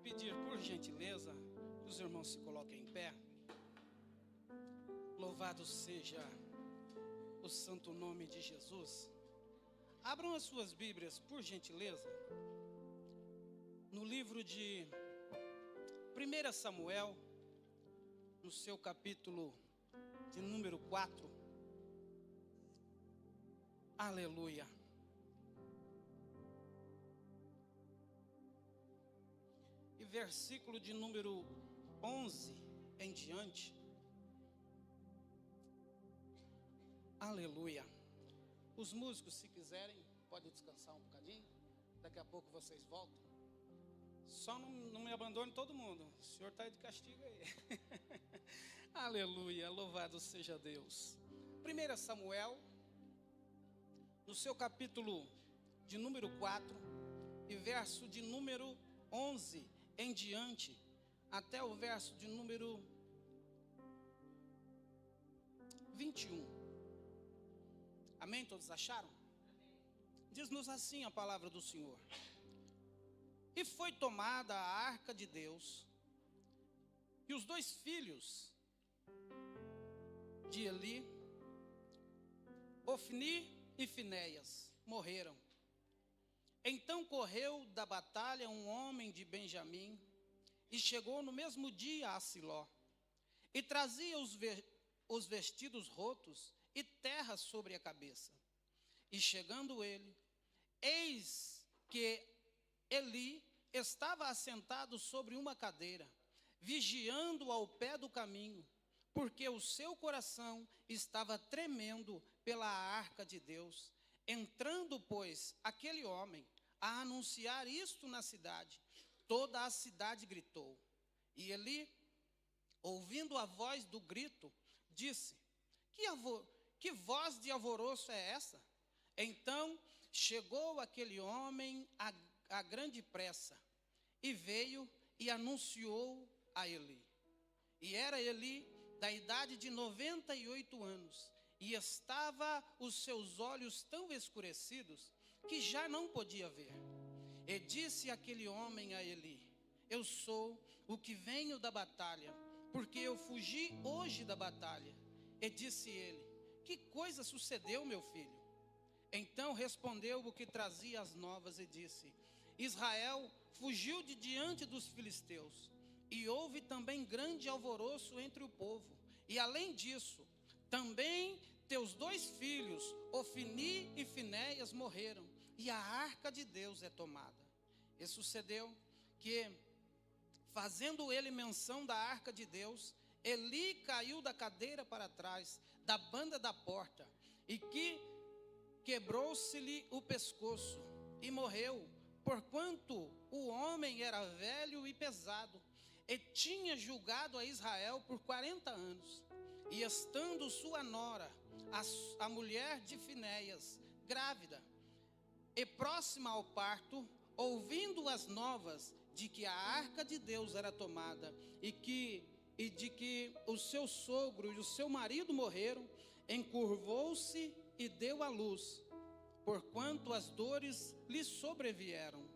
pedir, por gentileza, que os irmãos se coloquem em pé. Louvado seja o santo nome de Jesus. Abram as suas Bíblias, por gentileza, no livro de 1 Samuel, no seu capítulo de número 4. Aleluia. E versículo de número 11 em diante. Aleluia. Os músicos, se quiserem, podem descansar um bocadinho. Daqui a pouco vocês voltam. Só não me abandone todo mundo. O Senhor está de castigo aí. Aleluia. Louvado seja Deus. 1 Samuel, no seu capítulo de número 4, e verso de número 11 em diante, até o verso de número 21. Amém? Todos acharam? Diz-nos assim a palavra do Senhor. E foi tomada a arca de Deus, e os 2 filhos de Eli, Ofni e Finéias, morreram. Então correu da batalha um homem de Benjamim, e chegou no mesmo dia a Siló, e trazia os vestidos rotos e terra sobre a cabeça. E chegando ele, eis que Eli estava assentado sobre uma cadeira, vigiando ao pé do caminho, porque o seu coração estava tremendo pela arca de Deus. Entrando, pois, aquele homem a anunciar isto na cidade, toda a cidade gritou. E Eli, ouvindo a voz do grito, disse: que voz de alvoroço é essa? Então chegou aquele homem a grande pressa, e veio e anunciou a Eli. E era Eli da idade de 98 anos, e estava os seus olhos tão escurecidos, que já não podia ver. E disse aquele homem a Eli: eu sou o que venho da batalha, porque eu fugi hoje da batalha. E disse ele: que coisa sucedeu, meu filho? Então respondeu o que trazia as novas e disse: Israel fugiu de diante dos filisteus, e houve também grande alvoroço entre o povo. E além disso, também teus 2 filhos, Ofni e Finéias, morreram, e a arca de Deus é tomada. E sucedeu que, fazendo ele menção da arca de Deus, Eli caiu da cadeira para trás, da banda da porta, e que quebrou-se-lhe o pescoço, e morreu, porquanto o homem era velho e pesado, e tinha julgado a Israel por 40 anos. E estando sua nora, a mulher de Finéias, grávida, e próxima ao parto, ouvindo as novas de que a arca de Deus era tomada, e de que o seu sogro e o seu marido morreram, encurvou-se e deu à luz, porquanto as dores lhe sobrevieram.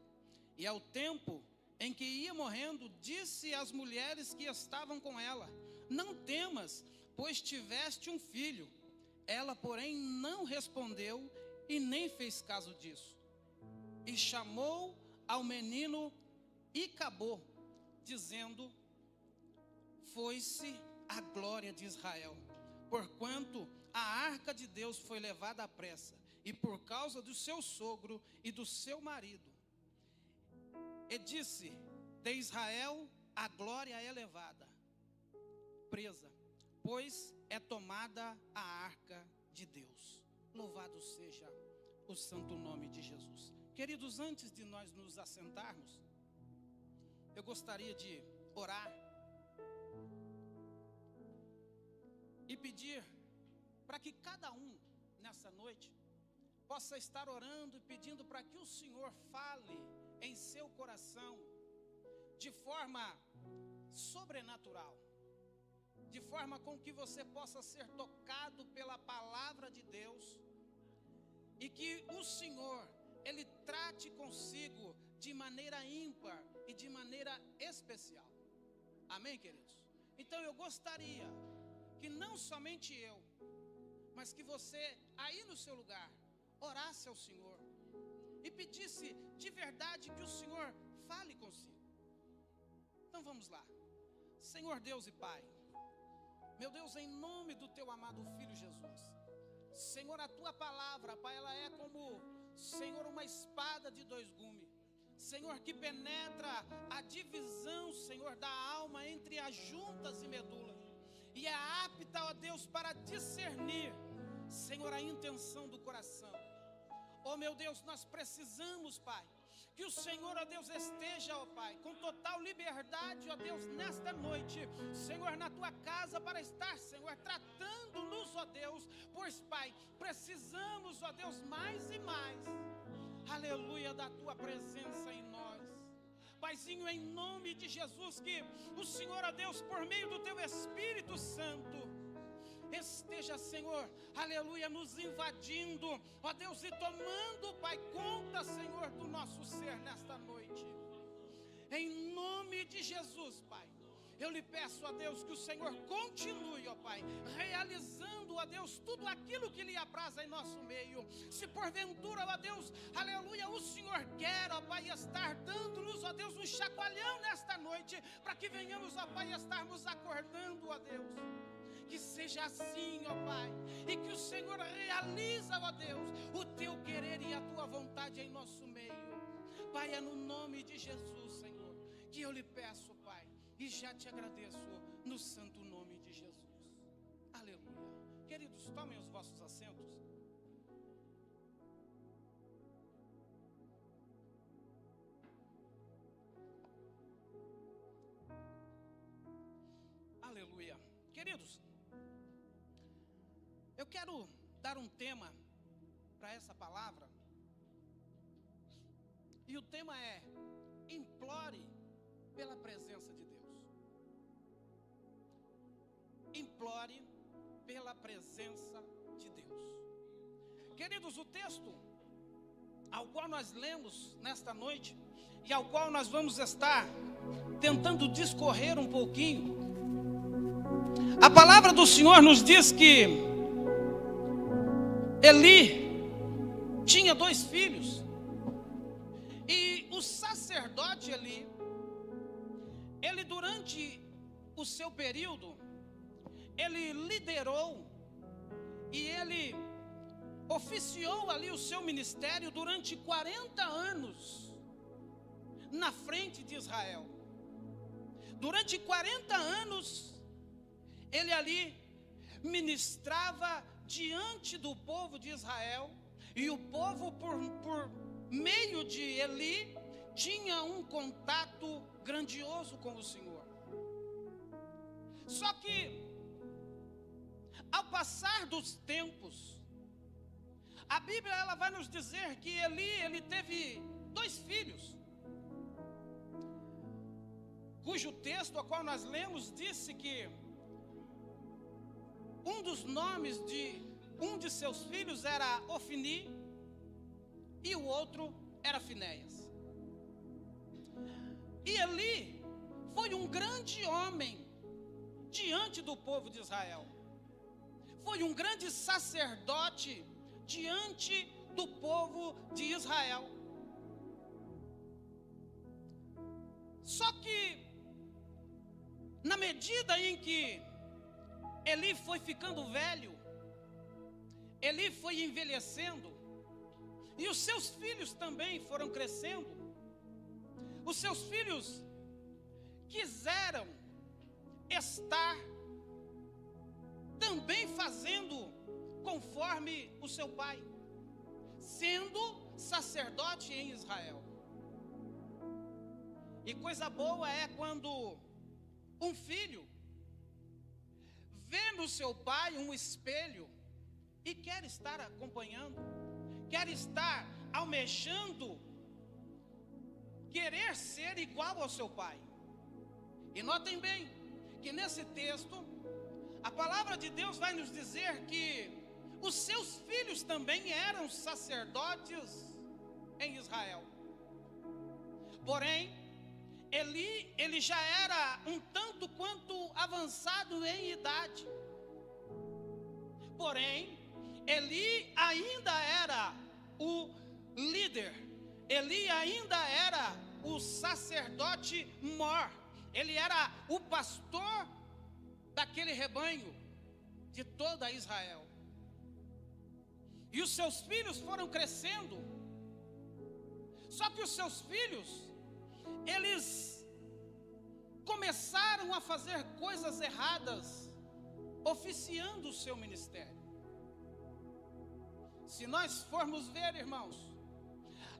E ao tempo em que ia morrendo, disse às mulheres que estavam com ela: não temas, pois tiveste um filho. Ela, porém, não respondeu e nem fez caso disso. E chamou ao menino Icabô, dizendo: foi-se a glória de Israel, porquanto a arca de Deus foi levada à pressa, e por causa do seu sogro e do seu marido. E disse: de Israel a glória é levada, presa, pois é tomada a arca de Deus. Louvado seja o santo nome de Jesus. Queridos, antes de nós nos assentarmos, eu gostaria de orar e pedir para que cada um nessa noite possa estar orando e pedindo para que o Senhor fale em seu coração de forma sobrenatural, de forma com que você possa ser tocado pela palavra de Deus, e que o Senhor, Ele trate consigo de maneira ímpar e de maneira especial. Amém, queridos? Então eu gostaria que não somente eu, mas que você aí no seu lugar orasse ao Senhor e pedisse de verdade que o Senhor fale consigo. Então vamos lá. Senhor Deus e Pai, meu Deus, em nome do teu amado Filho Jesus, Senhor, a tua palavra, Pai, ela é como, Senhor, uma espada de dois gumes, Senhor, que penetra a divisão, Senhor, da alma entre as juntas e medula, e é apta, ó Deus, para discernir, Senhor, a intenção do coração. Oh meu Deus, nós precisamos, Pai, que o Senhor, ó Deus, esteja, ó Pai, com total liberdade, ó Deus, nesta noite, Senhor, na tua casa, para estar, Senhor, tratando-nos, ó Deus, pois, Pai, precisamos, ó Deus, mais e mais, aleluia, da tua presença em nós. Paizinho, em nome de Jesus, que o Senhor, ó Deus, por meio do teu Espírito Santo, esteja, Senhor, aleluia, nos invadindo, ó Deus, e tomando, Pai, conta, Senhor, do nosso ser nesta noite. Em nome de Jesus, Pai, eu lhe peço, ó Deus, que o Senhor continue, ó Pai, realizando, ó Deus, tudo aquilo que lhe apraza em nosso meio. Se porventura, ó Deus, aleluia, o Senhor quer, ó Pai, estar dando-nos, ó Deus, um chacoalhão nesta noite, para que venhamos, ó Pai, estarmos acordando, ó Deus. Que seja assim, ó Pai, e que o Senhor realiza, ó Deus, o teu querer e a tua vontade em nosso meio. Pai, é no nome de Jesus, Senhor, que eu lhe peço, Pai, e já te agradeço no santo nome de Jesus. Aleluia. Queridos, tomem os vossos assentos. Aleluia. Queridos, eu quero dar um tema para essa palavra, e o tema é: implore pela presença de Deus. Implore pela presença de Deus. Queridos, o texto ao qual nós lemos nesta noite, e ao qual nós vamos estar tentando discorrer um pouquinho, a palavra do Senhor nos diz que Eli tinha 2 filhos, e o sacerdote Eli, ele durante o seu período, ele liderou e ele oficiou ali o seu ministério durante 40 anos na frente de Israel. Durante 40 anos, ele ali ministrava diante do povo de Israel, e o povo por meio de Eli tinha um contato grandioso com o Senhor. Só que ao passar dos tempos, a Bíblia ela vai nos dizer que ele teve 2 filhos, cujo texto ao qual nós lemos disse que um dos nomes de um de seus filhos era Ofni e o outro era Finéias. E Eli foi um grande homem diante do povo de Israel. Foi um grande sacerdote diante do povo de Israel. Só que, na medida em que Eli foi ficando velho, Eli foi envelhecendo, e os seus filhos também foram crescendo. Os seus filhos quiseram estar também fazendo conforme o seu pai, sendo sacerdote em Israel. E coisa boa é quando um filho vê no seu pai um espelho e quer estar acompanhando, quer estar almejando, querer ser igual ao seu pai. E notem bem que nesse texto a palavra de Deus vai nos dizer que os seus filhos também eram sacerdotes em Israel. Porém, Ele já era um tanto quanto avançado em idade. Porém, Eli ainda era o líder. Eli ainda era o sacerdote mor. Ele era o pastor daquele rebanho de toda Israel. E os seus filhos foram crescendo. Só que os seus filhos, eles começaram a fazer coisas erradas, oficiando o seu ministério. Se nós formos ver, irmãos,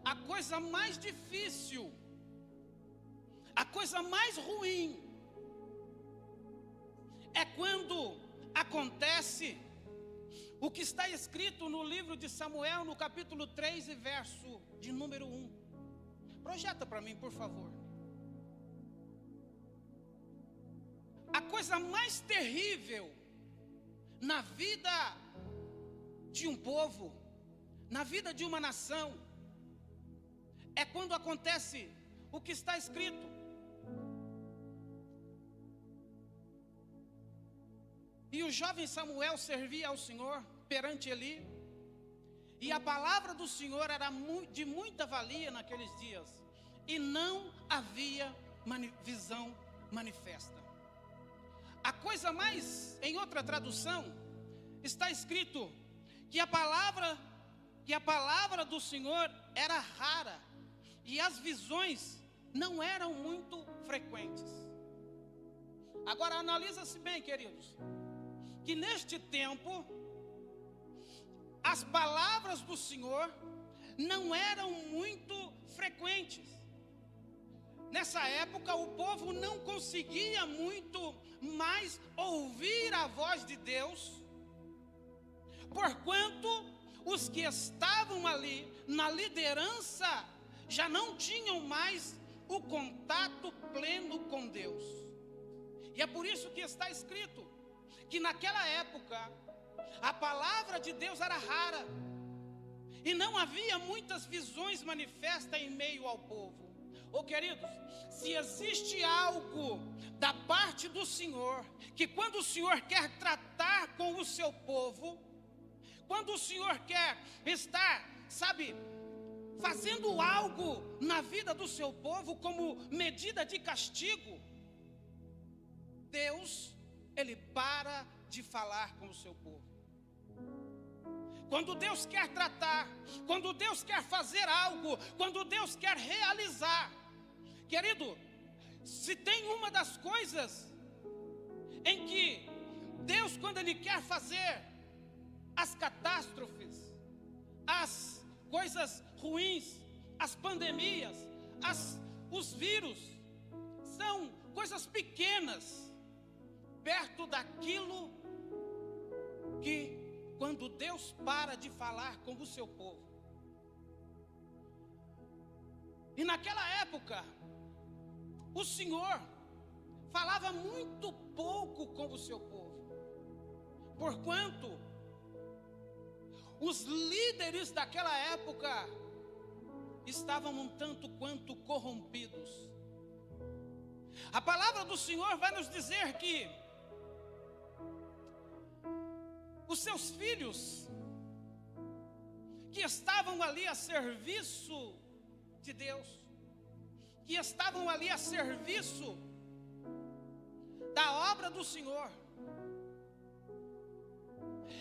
a coisa mais difícil, a coisa mais ruim, é quando acontece o que está escrito no livro de Samuel, no capítulo 3 e verso de número 1. Projeta para mim, por favor. A coisa mais terrível na vida de um povo, na vida de uma nação, é quando acontece o que está escrito. E o jovem Samuel servia ao Senhor perante Eli, e a palavra do Senhor era de muita valia naqueles dias, e não havia visão manifesta. A coisa mais, em outra tradução, está escrito que a palavra do Senhor era rara, e as visões não eram muito frequentes. Agora analisa-se bem, queridos, que neste tempo as palavras do Senhor não eram muito frequentes. Nessa época o povo não conseguia muito mais ouvir a voz de Deus, porquanto os que estavam ali na liderança já não tinham mais o contato pleno com Deus. E é por isso que está escrito que naquela época a palavra de Deus era rara e não havia muitas visões manifestas em meio ao povo. Oh, queridos, se existe algo da parte do Senhor, que quando o Senhor quer tratar com o seu povo, quando o Senhor quer estar, fazendo algo na vida do seu povo como medida de castigo, Deus, Ele para de falar com o seu povo. Quando Deus quer tratar, quando Deus quer fazer algo, quando Deus quer realizar, querido, se tem uma das coisas em que Deus, quando Ele quer fazer as catástrofes, as coisas ruins, as pandemias, os vírus, são coisas pequenas perto daquilo que, quando Deus para de falar com o seu povo. E naquela época, o Senhor falava muito pouco com o seu povo, porquanto os líderes daquela época estavam um tanto quanto corrompidos. A palavra do Senhor vai nos dizer que os seus filhos, que estavam ali a serviço de Deus, que estavam ali a serviço da obra do Senhor,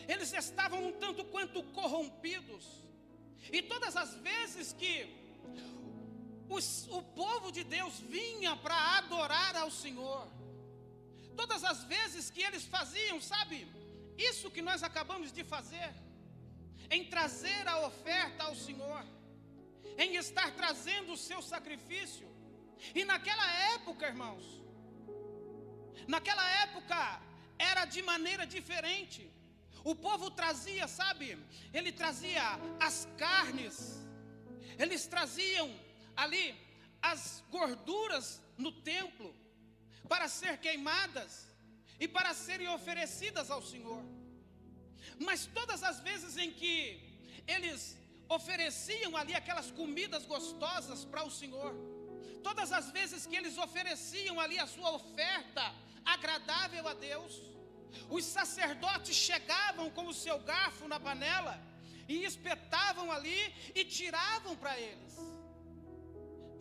eles estavam um tanto quanto corrompidos. E todas as vezes que o povo de Deus vinha para adorar ao Senhor, todas as vezes que eles faziam, isso que nós acabamos de fazer, em trazer a oferta ao Senhor, em estar trazendo o seu sacrifício. E naquela época, irmãos, naquela época era de maneira diferente. O povo trazia, ele trazia as carnes, eles traziam ali as gorduras no templo para ser queimadas e para serem oferecidas ao Senhor. Mas todas as vezes em que eles ofereciam ali aquelas comidas gostosas para o Senhor, Todas as vezes que eles ofereciam ali a sua oferta agradável a Deus, os sacerdotes chegavam com o seu garfo na panela e espetavam ali e tiravam para eles.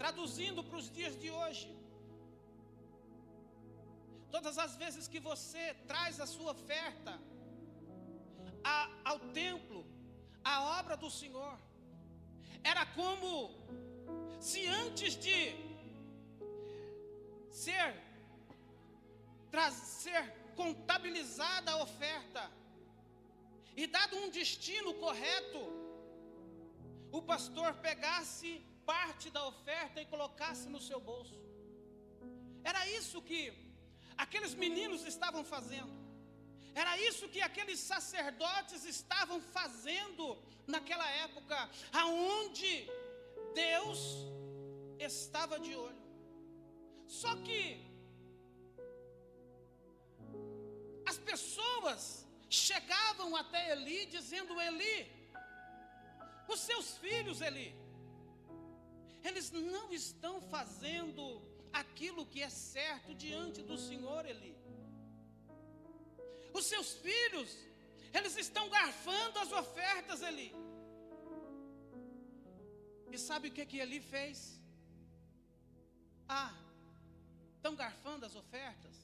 Traduzindo para os dias de hoje, todas as vezes que você traz a sua oferta ao templo, à obra do Senhor, era como se antes de ser contabilizada a oferta e dado um destino correto, o pastor pegasse parte da oferta e colocasse no seu bolso. Era isso que aqueles meninos estavam fazendo. Era isso que aqueles sacerdotes estavam fazendo naquela época, aonde Deus estava de olho. Só que as pessoas chegavam até Eli dizendo: Eli, os seus filhos, Eli, eles não estão fazendo aquilo que é certo diante do Senhor, Eli. Os seus filhos, eles estão garfando as ofertas, Eli. E sabe o que Eli fez? Estão garfando as ofertas?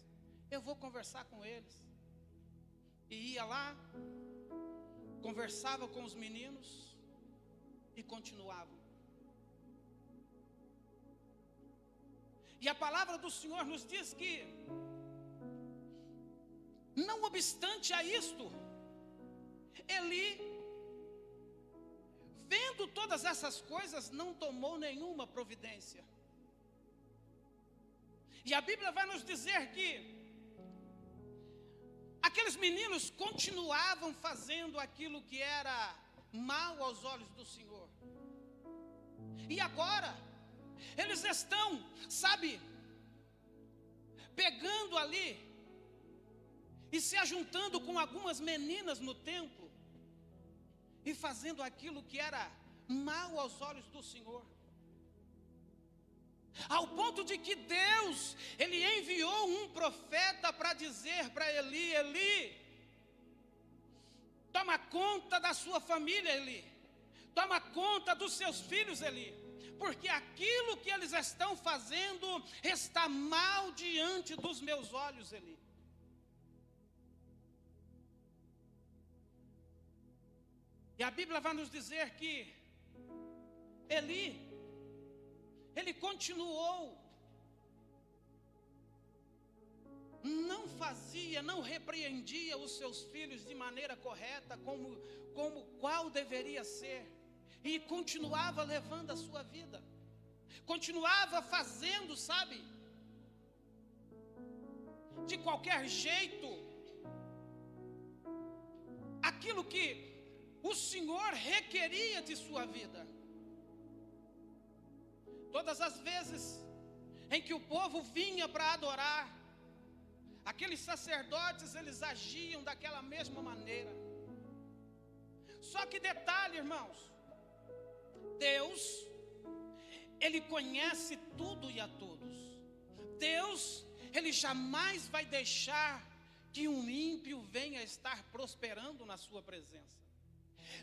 Eu vou conversar com eles. E ia lá, conversava com os meninos e continuava. E a palavra do Senhor nos diz que, não obstante a isto, Eli, vendo todas essas coisas, não tomou nenhuma providência. E a Bíblia vai nos dizer que aqueles meninos continuavam fazendo aquilo que era mal aos olhos do Senhor. E agora, eles estão, pegando ali e se ajuntando com algumas meninas no templo e fazendo aquilo que era mal aos olhos do Senhor. Ao ponto de que Deus, Ele enviou um profeta para dizer para Eli: Eli, toma conta da sua família, Eli. Toma conta dos seus filhos, Eli. Porque aquilo que eles estão fazendo está mal diante dos meus olhos, Eli. E a Bíblia vai nos dizer que Eli, ele continuou, não fazia, não repreendia os seus filhos de maneira correta, como qual deveria ser, e continuava levando a sua vida, continuava fazendo, de qualquer jeito, aquilo que o Senhor requeria de sua vida. Todas as vezes em que o povo vinha para adorar, aqueles sacerdotes, eles agiam daquela mesma maneira. Só que detalhe, irmãos, Deus, Ele conhece tudo e a todos. Deus, Ele jamais vai deixar que um ímpio venha estar prosperando na sua presença.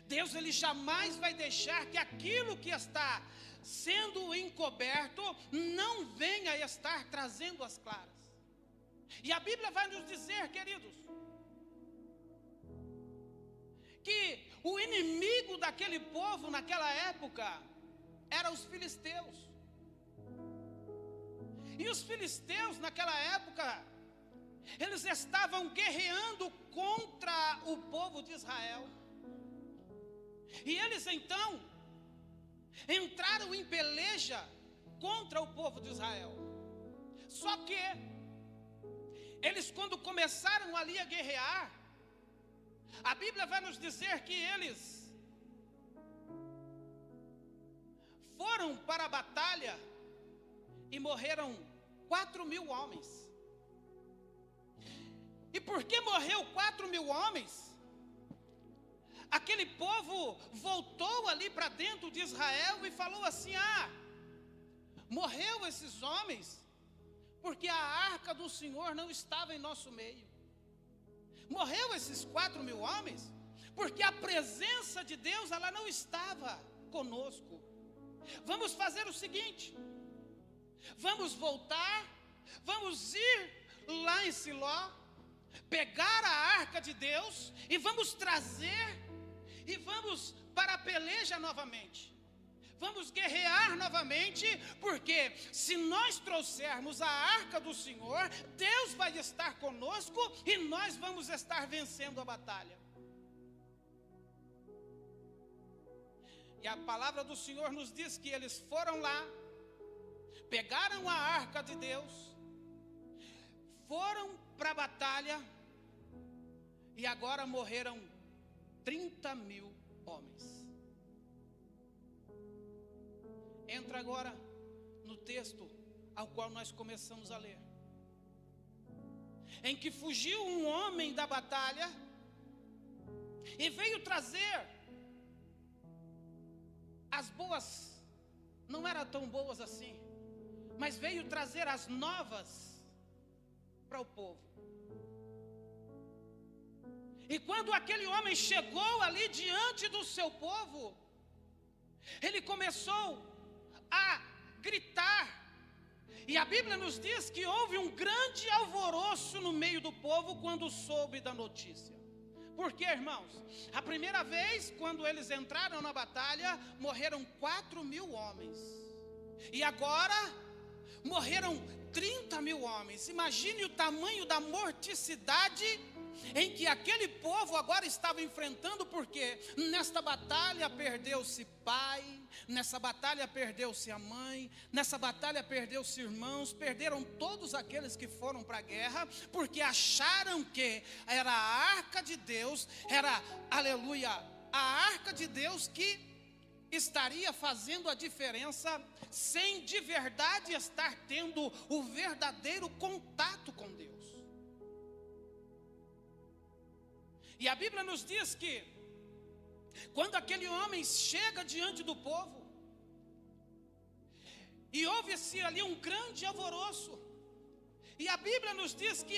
Deus, Ele jamais vai deixar que aquilo que está sendo encoberto não venha estar trazendo as claras. E a Bíblia vai nos dizer, queridos, que o inimigo daquele povo naquela época eram os filisteus. E os filisteus naquela época, eles estavam guerreando contra o povo de Israel. E eles então entraram em peleja contra o povo de Israel. Só que eles, quando começaram ali a guerrear, a Bíblia vai nos dizer que eles foram para a batalha e morreram 4.000 homens. E porque morreu 4.000 homens, aquele povo voltou ali para dentro de Israel e falou assim: Morreu esses homens porque a arca do Senhor não estava em nosso meio. Morreu esses 4.000 homens porque a presença de Deus, ela não estava conosco. Vamos fazer o seguinte: vamos voltar, vamos ir lá em Siló, pegar a arca de Deus e vamos trazer, e vamos para a peleja novamente. Vamos guerrear novamente, porque se nós trouxermos a arca do Senhor, Deus vai estar conosco e nós vamos estar vencendo a batalha. E a palavra do Senhor nos diz que eles foram lá, pegaram a arca de Deus, foram para a batalha e agora morreram 30.000 homens. Entra agora no texto ao qual nós começamos a ler, em que fugiu um homem da batalha e veio trazer as boas, não eram tão boas assim, mas veio trazer as novas para o povo. E quando aquele homem chegou ali diante do seu povo, ele começou a gritar. E a Bíblia nos diz que houve um grande alvoroço no meio do povo quando soube da notícia. Por quê, irmãos? A primeira vez, quando eles entraram na batalha, morreram 4.000 homens. E agora, morreram 30.000 homens. Imagine o tamanho da morticidade em que aquele povo agora estava enfrentando, porque nesta batalha perdeu-se pai, nessa batalha perdeu-se a mãe, nessa batalha perdeu-se irmãos, perderam todos aqueles que foram para a guerra, porque acharam que era a arca de Deus, era, aleluia, a arca de Deus que estaria fazendo a diferença, sem de verdade estar tendo o verdadeiro contato com Deus. E a Bíblia nos diz que quando aquele homem chega diante do povo, e houve-se ali um grande alvoroço, e a Bíblia nos diz que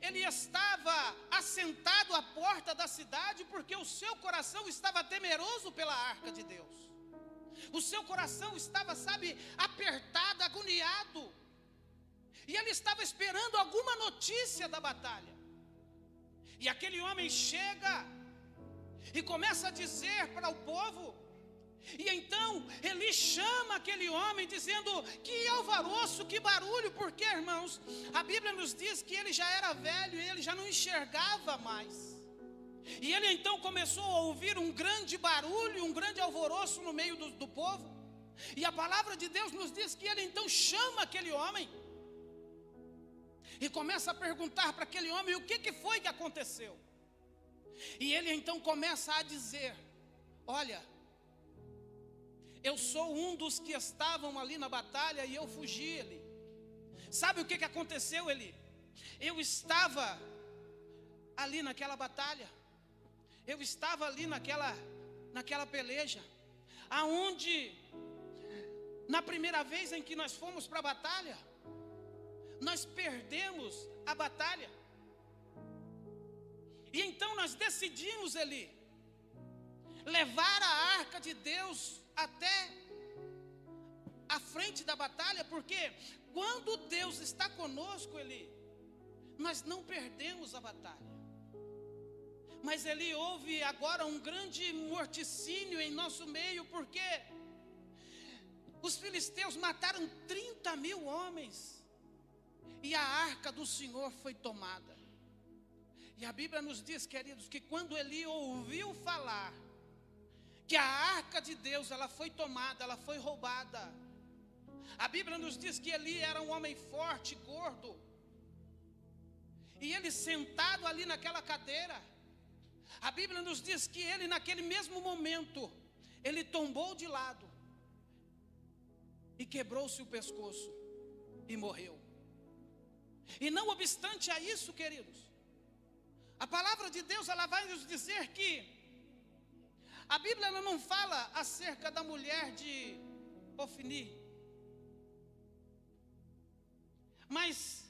ele estava assentado à porta da cidade, porque o seu coração estava temeroso pela arca de Deus. O seu coração estava, apertado, agoniado, e ele estava esperando alguma notícia da batalha. E aquele homem chega e começa a dizer para o povo, e então ele chama aquele homem dizendo: que alvoroço, que barulho, porque, irmãos, a Bíblia nos diz que ele já era velho e ele já não enxergava mais. E ele então começou a ouvir um grande barulho, um grande alvoroço no meio do povo. E a palavra de Deus nos diz que ele então chama aquele homem e começa a perguntar para aquele homem o que foi que aconteceu. E ele então começa a dizer: olha, eu sou um dos que estavam ali na batalha e eu fugi, Eli. Sabe o que aconteceu, Eli? Eu estava ali naquela batalha, eu estava ali naquela peleja, aonde na primeira vez em que nós fomos para a batalha, nós perdemos a batalha. E então nós decidimos, Eli, levar a arca de Deus até a frente da batalha, porque quando Deus está conosco, Eli, nós não perdemos a batalha. Mas Eli, houve agora um grande morticínio em nosso meio, porque os filisteus mataram 30.000 homens. E a arca do Senhor foi tomada. E a Bíblia nos diz, queridos, que quando Eli ouviu falar que a arca de Deus, ela foi tomada, ela foi roubada, a Bíblia nos diz que Eli era um homem forte, gordo, e ele sentado ali naquela cadeira, a Bíblia nos diz que ele naquele mesmo momento, ele tombou de lado e quebrou-se o pescoço e morreu. E não obstante a isso, queridos, a palavra de Deus, ela vai nos dizer que a Bíblia ela não fala acerca da mulher de Ofni, Mas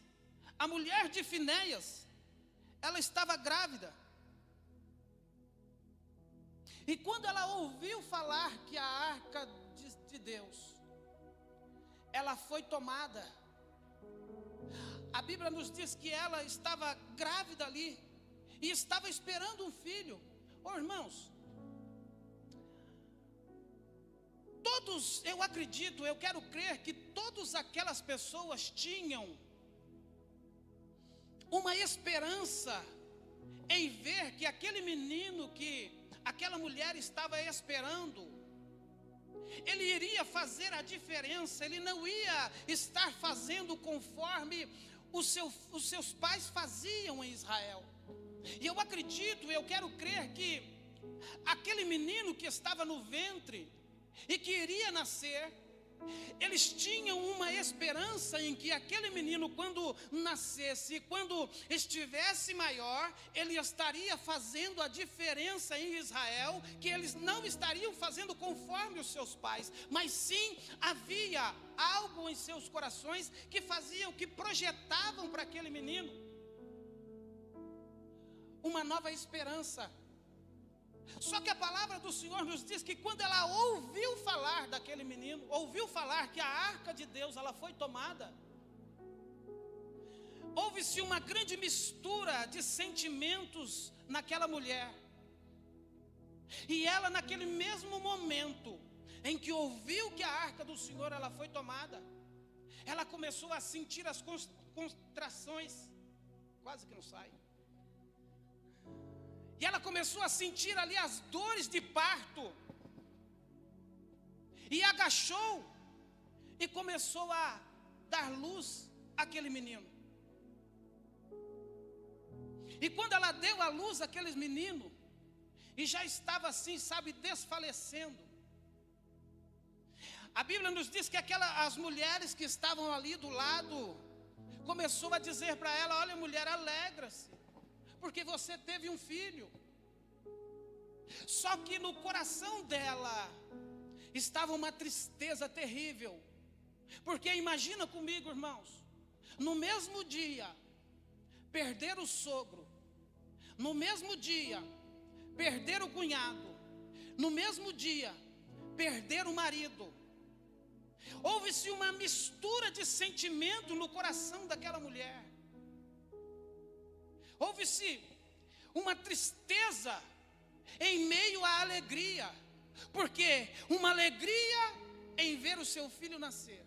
a mulher de Finéias, ela estava grávida. E quando ela ouviu falar que a arca de Deus, ela foi tomada. A Bíblia nos diz que ela estava grávida ali e estava esperando um filho. Irmãos, todos, eu acredito, eu quero crer que todas aquelas pessoas tinham uma esperança em ver que aquele menino que aquela mulher estava esperando, ele iria fazer a diferença, ele não ia estar fazendo conforme os seus pais faziam em Israel. E eu acredito, eu quero crer que aquele menino que estava no ventre e que iria nascer, eles tinham uma esperança em que aquele menino, quando nascesse, quando estivesse maior, ele estaria fazendo a diferença em Israel, que eles não estariam fazendo conforme os seus pais, mas sim havia algo em seus corações que faziam, que projetavam para aquele menino uma nova esperança. Só que a palavra do Senhor nos diz que quando ela ouviu falar daquele menino, ouviu falar que a arca de Deus ela foi tomada, houve-se uma grande mistura de sentimentos naquela mulher. E ela, naquele mesmo momento em que ouviu que a arca do Senhor ela foi tomada, ela começou a sentir as contrações, quase que não sai. E ela começou a sentir ali as dores de parto. E agachou e começou a dar luz àquele menino. E quando ela deu à luz àquele menino, e já estava assim, sabe, desfalecendo. A Bíblia nos diz que as mulheres que estavam ali do lado, começou a dizer para ela: olha, mulher, alegra-se, porque você teve um filho. Só que no coração dela estava uma tristeza terrível, porque imagina comigo, irmãos, no mesmo dia perder o sogro, no mesmo dia perder o cunhado, no mesmo dia perder o marido. Houve-se uma mistura de sentimento no coração daquela mulher. Houve-se uma tristeza em meio à alegria, porque uma alegria em ver o seu filho nascer,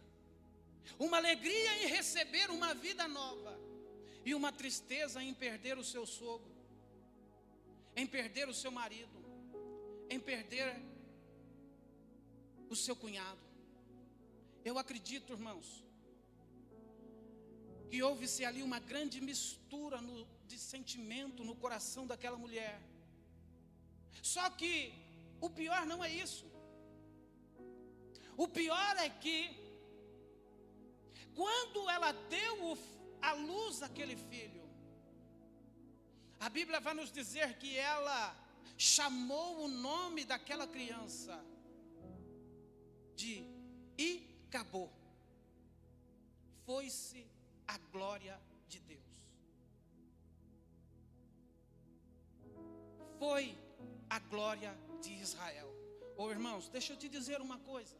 uma alegria em receber uma vida nova, e uma tristeza em perder o seu sogro, em perder o seu marido, em perder o seu cunhado. Eu acredito, irmãos, que houve-se ali uma grande mistura de sentimento no coração daquela mulher. Só que o pior não é isso. O pior é que quando ela deu à luz aquele filho, a Bíblia vai nos dizer que ela chamou o nome daquela criança de Icabô. Foi-se a glória de Deus. Foi a glória de Israel. Irmãos, deixa eu te dizer uma coisa.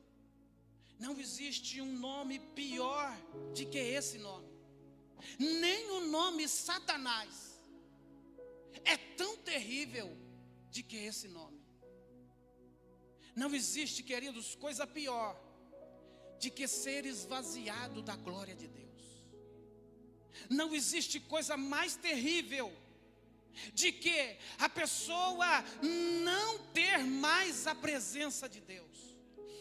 Não existe um nome pior do que esse nome. Nem o nome Satanás é tão terrível do que esse nome. Não existe, queridos, coisa pior de que ser esvaziado da glória de Deus. Não existe coisa mais terrível de que a pessoa não ter mais a presença de Deus.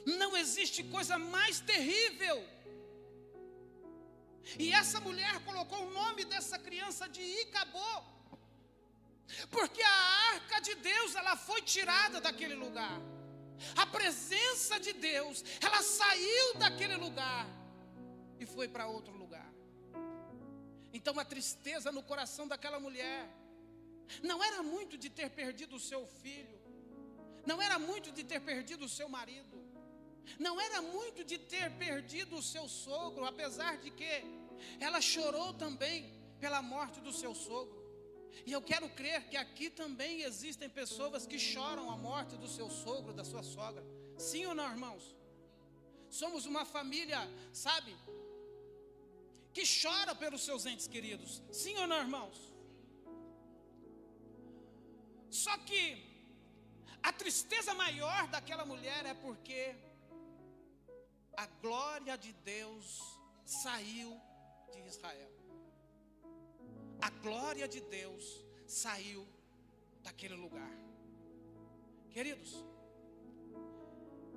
Não existe coisa mais terrível. E essa mulher colocou o nome dessa criança de Icabô, porque a arca de Deus ela foi tirada daquele lugar. A presença de Deus ela saiu daquele lugar e foi para outro lugar. Então a tristeza no coração daquela mulher não era muito de ter perdido o seu filho, não era muito de ter perdido o seu marido, não era muito de ter perdido o seu sogro, apesar de que ela chorou também pela morte do seu sogro. E eu quero crer que aqui também existem pessoas que choram a morte do seu sogro, da sua sogra. Sim ou não, irmãos? Somos uma família, sabe, que chora pelos seus entes queridos. Sim ou não, irmãos? Só que a tristeza maior daquela mulher é porque a glória de Deus saiu de Israel. A glória de Deus saiu daquele lugar. Queridos,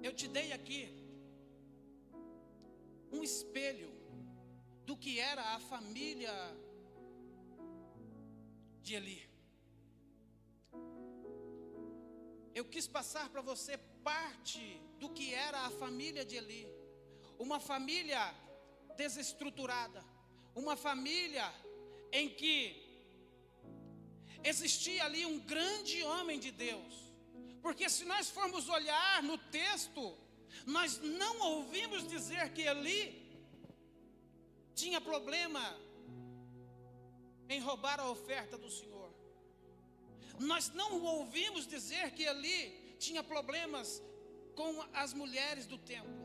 eu te dei aqui um espelho do que era a família de Eli. Eu quis passar para você parte do que era a família de Eli. Uma família desestruturada, uma família em que existia ali um grande homem de Deus. Porque se nós formos olhar no texto, nós não ouvimos dizer que Eli tinha problema em roubar a oferta do Senhor. Nós não ouvimos dizer que Eli tinha problemas com as mulheres do templo.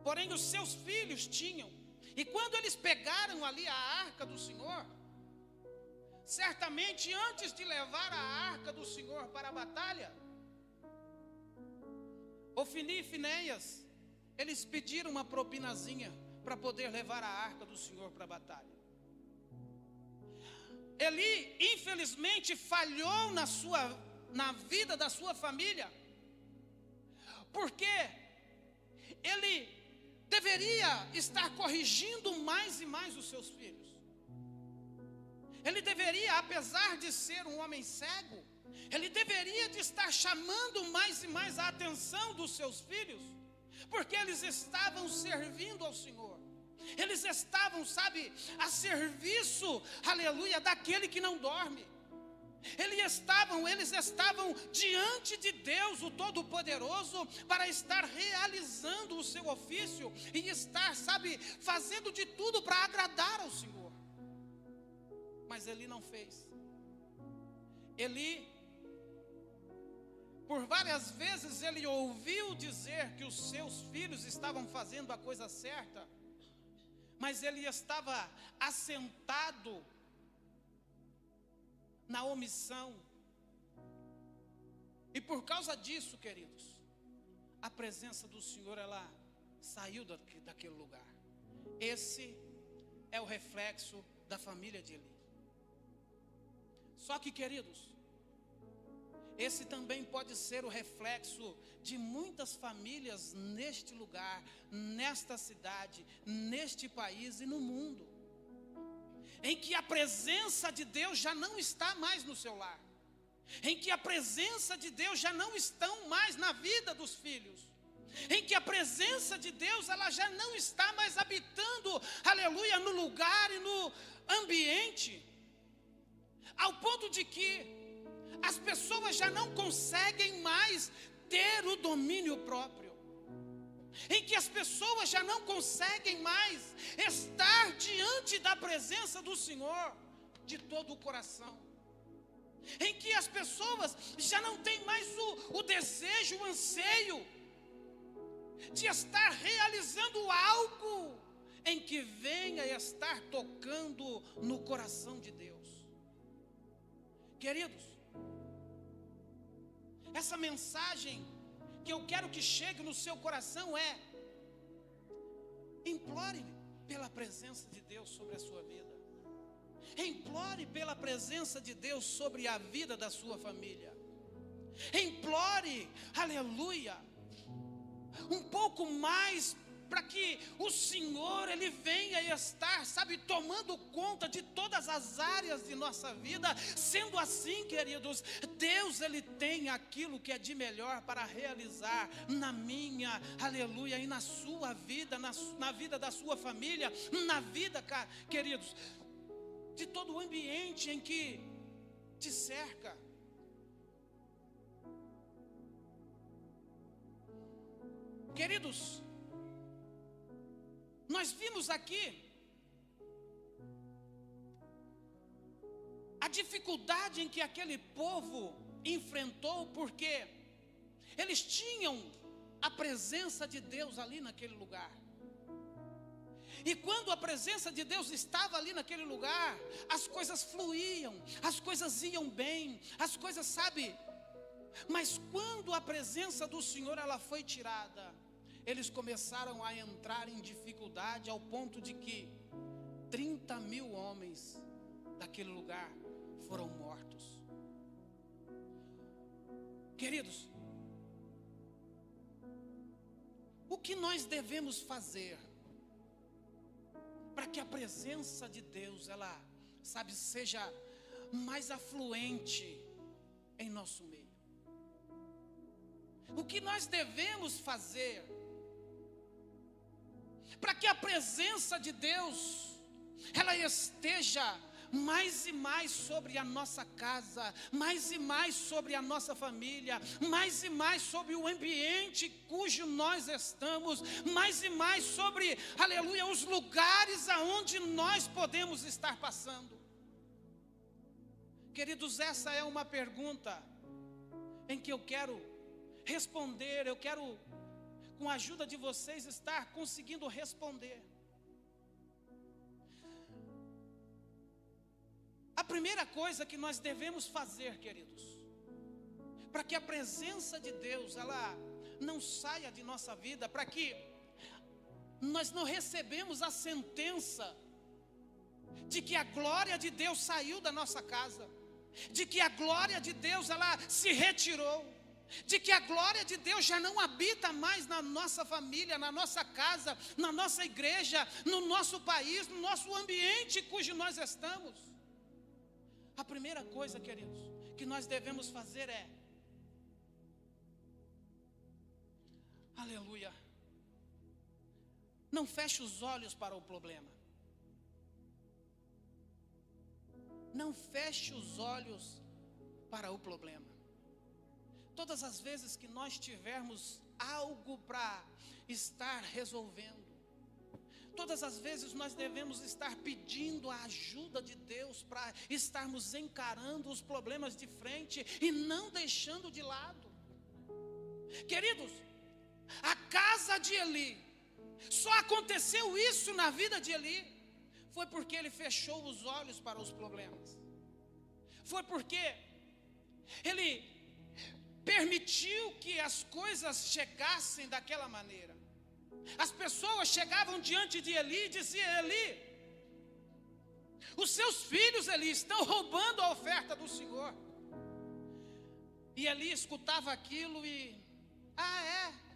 Porém, os seus filhos tinham. E quando eles pegaram ali a arca do Senhor, certamente antes de levar a arca do Senhor para a batalha, Ofni e Finéias, eles pediram uma propinazinha para poder levar a arca do Senhor para a batalha. Eli, infelizmente, falhou na vida da sua família, porque ele deveria estar corrigindo mais e mais os seus filhos. Ele deveria, apesar de ser um homem cego, ele deveria de estar chamando mais e mais a atenção dos seus filhos, porque eles estavam servindo ao Senhor. Eles estavam, sabe, a serviço, aleluia, daquele que não dorme. Eles estavam diante de Deus, o Todo-Poderoso, para estar realizando o seu ofício e estar, sabe, fazendo de tudo para agradar ao Senhor. Mas Eli não fez. Eli, por várias vezes, ele ouviu dizer que os seus filhos estavam fazendo a coisa certa, mas ele estava assentado na omissão. E por causa disso, queridos, a presença do Senhor, ela saiu daquele lugar. Esse é o reflexo da família de Eli. Só que, queridos, esse também pode ser o reflexo de muitas famílias neste lugar, nesta cidade, neste país e no mundo, em que a presença de Deus já não está mais no seu lar, em que a presença de Deus já não está mais na vida dos filhos, em que a presença de Deus ela já não está mais habitando, aleluia, no lugar e no ambiente, ao ponto de que as pessoas já não conseguem mais ter o domínio próprio, em que as pessoas já não conseguem mais estar diante da presença do Senhor de todo o coração, em que as pessoas já não têm mais o desejo, o anseio de estar realizando algo em que venha estar tocando no coração de Deus. Queridos, essa mensagem que eu quero que chegue no seu coração é: implore pela presença de Deus sobre a sua vida. Implore pela presença de Deus sobre a vida da sua família. Implore, aleluia, um pouco mais para que o Senhor, Ele venha estar, sabe, tomando conta de todas as áreas de nossa vida. Sendo assim, queridos, Deus, Ele tem aquilo que é de melhor para realizar na minha, aleluia, e na sua vida, na vida da sua família, na vida, queridos, de todo o ambiente em que te cerca. Queridos, nós vimos aqui a dificuldade em que aquele povo enfrentou, porque eles tinham a presença de Deus ali naquele lugar. E quando a presença de Deus estava ali naquele lugar, as coisas fluíam, as coisas iam bem, as coisas, sabe? Mas quando a presença do Senhor ela foi tirada, eles começaram a entrar em dificuldade ao ponto de que 30.000 homens daquele lugar foram mortos. Queridos, o que nós devemos fazer para que a presença de Deus, ela, sabe, seja mais afluente em nosso meio? O que nós devemos fazer para que a presença de Deus, ela esteja mais e mais sobre a nossa casa, mais e mais sobre a nossa família, mais e mais sobre o ambiente cujo nós estamos, mais e mais sobre, aleluia, os lugares aonde nós podemos estar passando? Queridos, essa é uma pergunta em que eu quero responder, eu quero, com a ajuda de vocês, estar conseguindo responder. A primeira coisa que nós devemos fazer, queridos, para que a presença de Deus, ela não saia de nossa vida, para que nós não recebemos a sentença de que a glória de Deus saiu da nossa casa, de que a glória de Deus, ela se retirou, de que a glória de Deus já não habita mais na nossa família, na nossa casa, na nossa igreja, no nosso país, no nosso ambiente cujo nós estamos. A primeira coisa, queridos, que nós devemos fazer é, aleluia, não feche os olhos para o problema. Não feche os olhos para o problema. Todas as vezes que nós tivermos algo para estar resolvendo, todas as vezes nós devemos estar pedindo a ajuda de Deus para estarmos encarando os problemas de frente e não deixando de lado. Queridos, a casa de Eli, só aconteceu isso na vida de Eli, foi porque ele fechou os olhos para os problemas. Foi porque ele permitiu que as coisas chegassem daquela maneira. As pessoas chegavam diante de Eli e diziam: Eli, os seus filhos, Eli, estão roubando a oferta do Senhor. E Eli escutava aquilo e,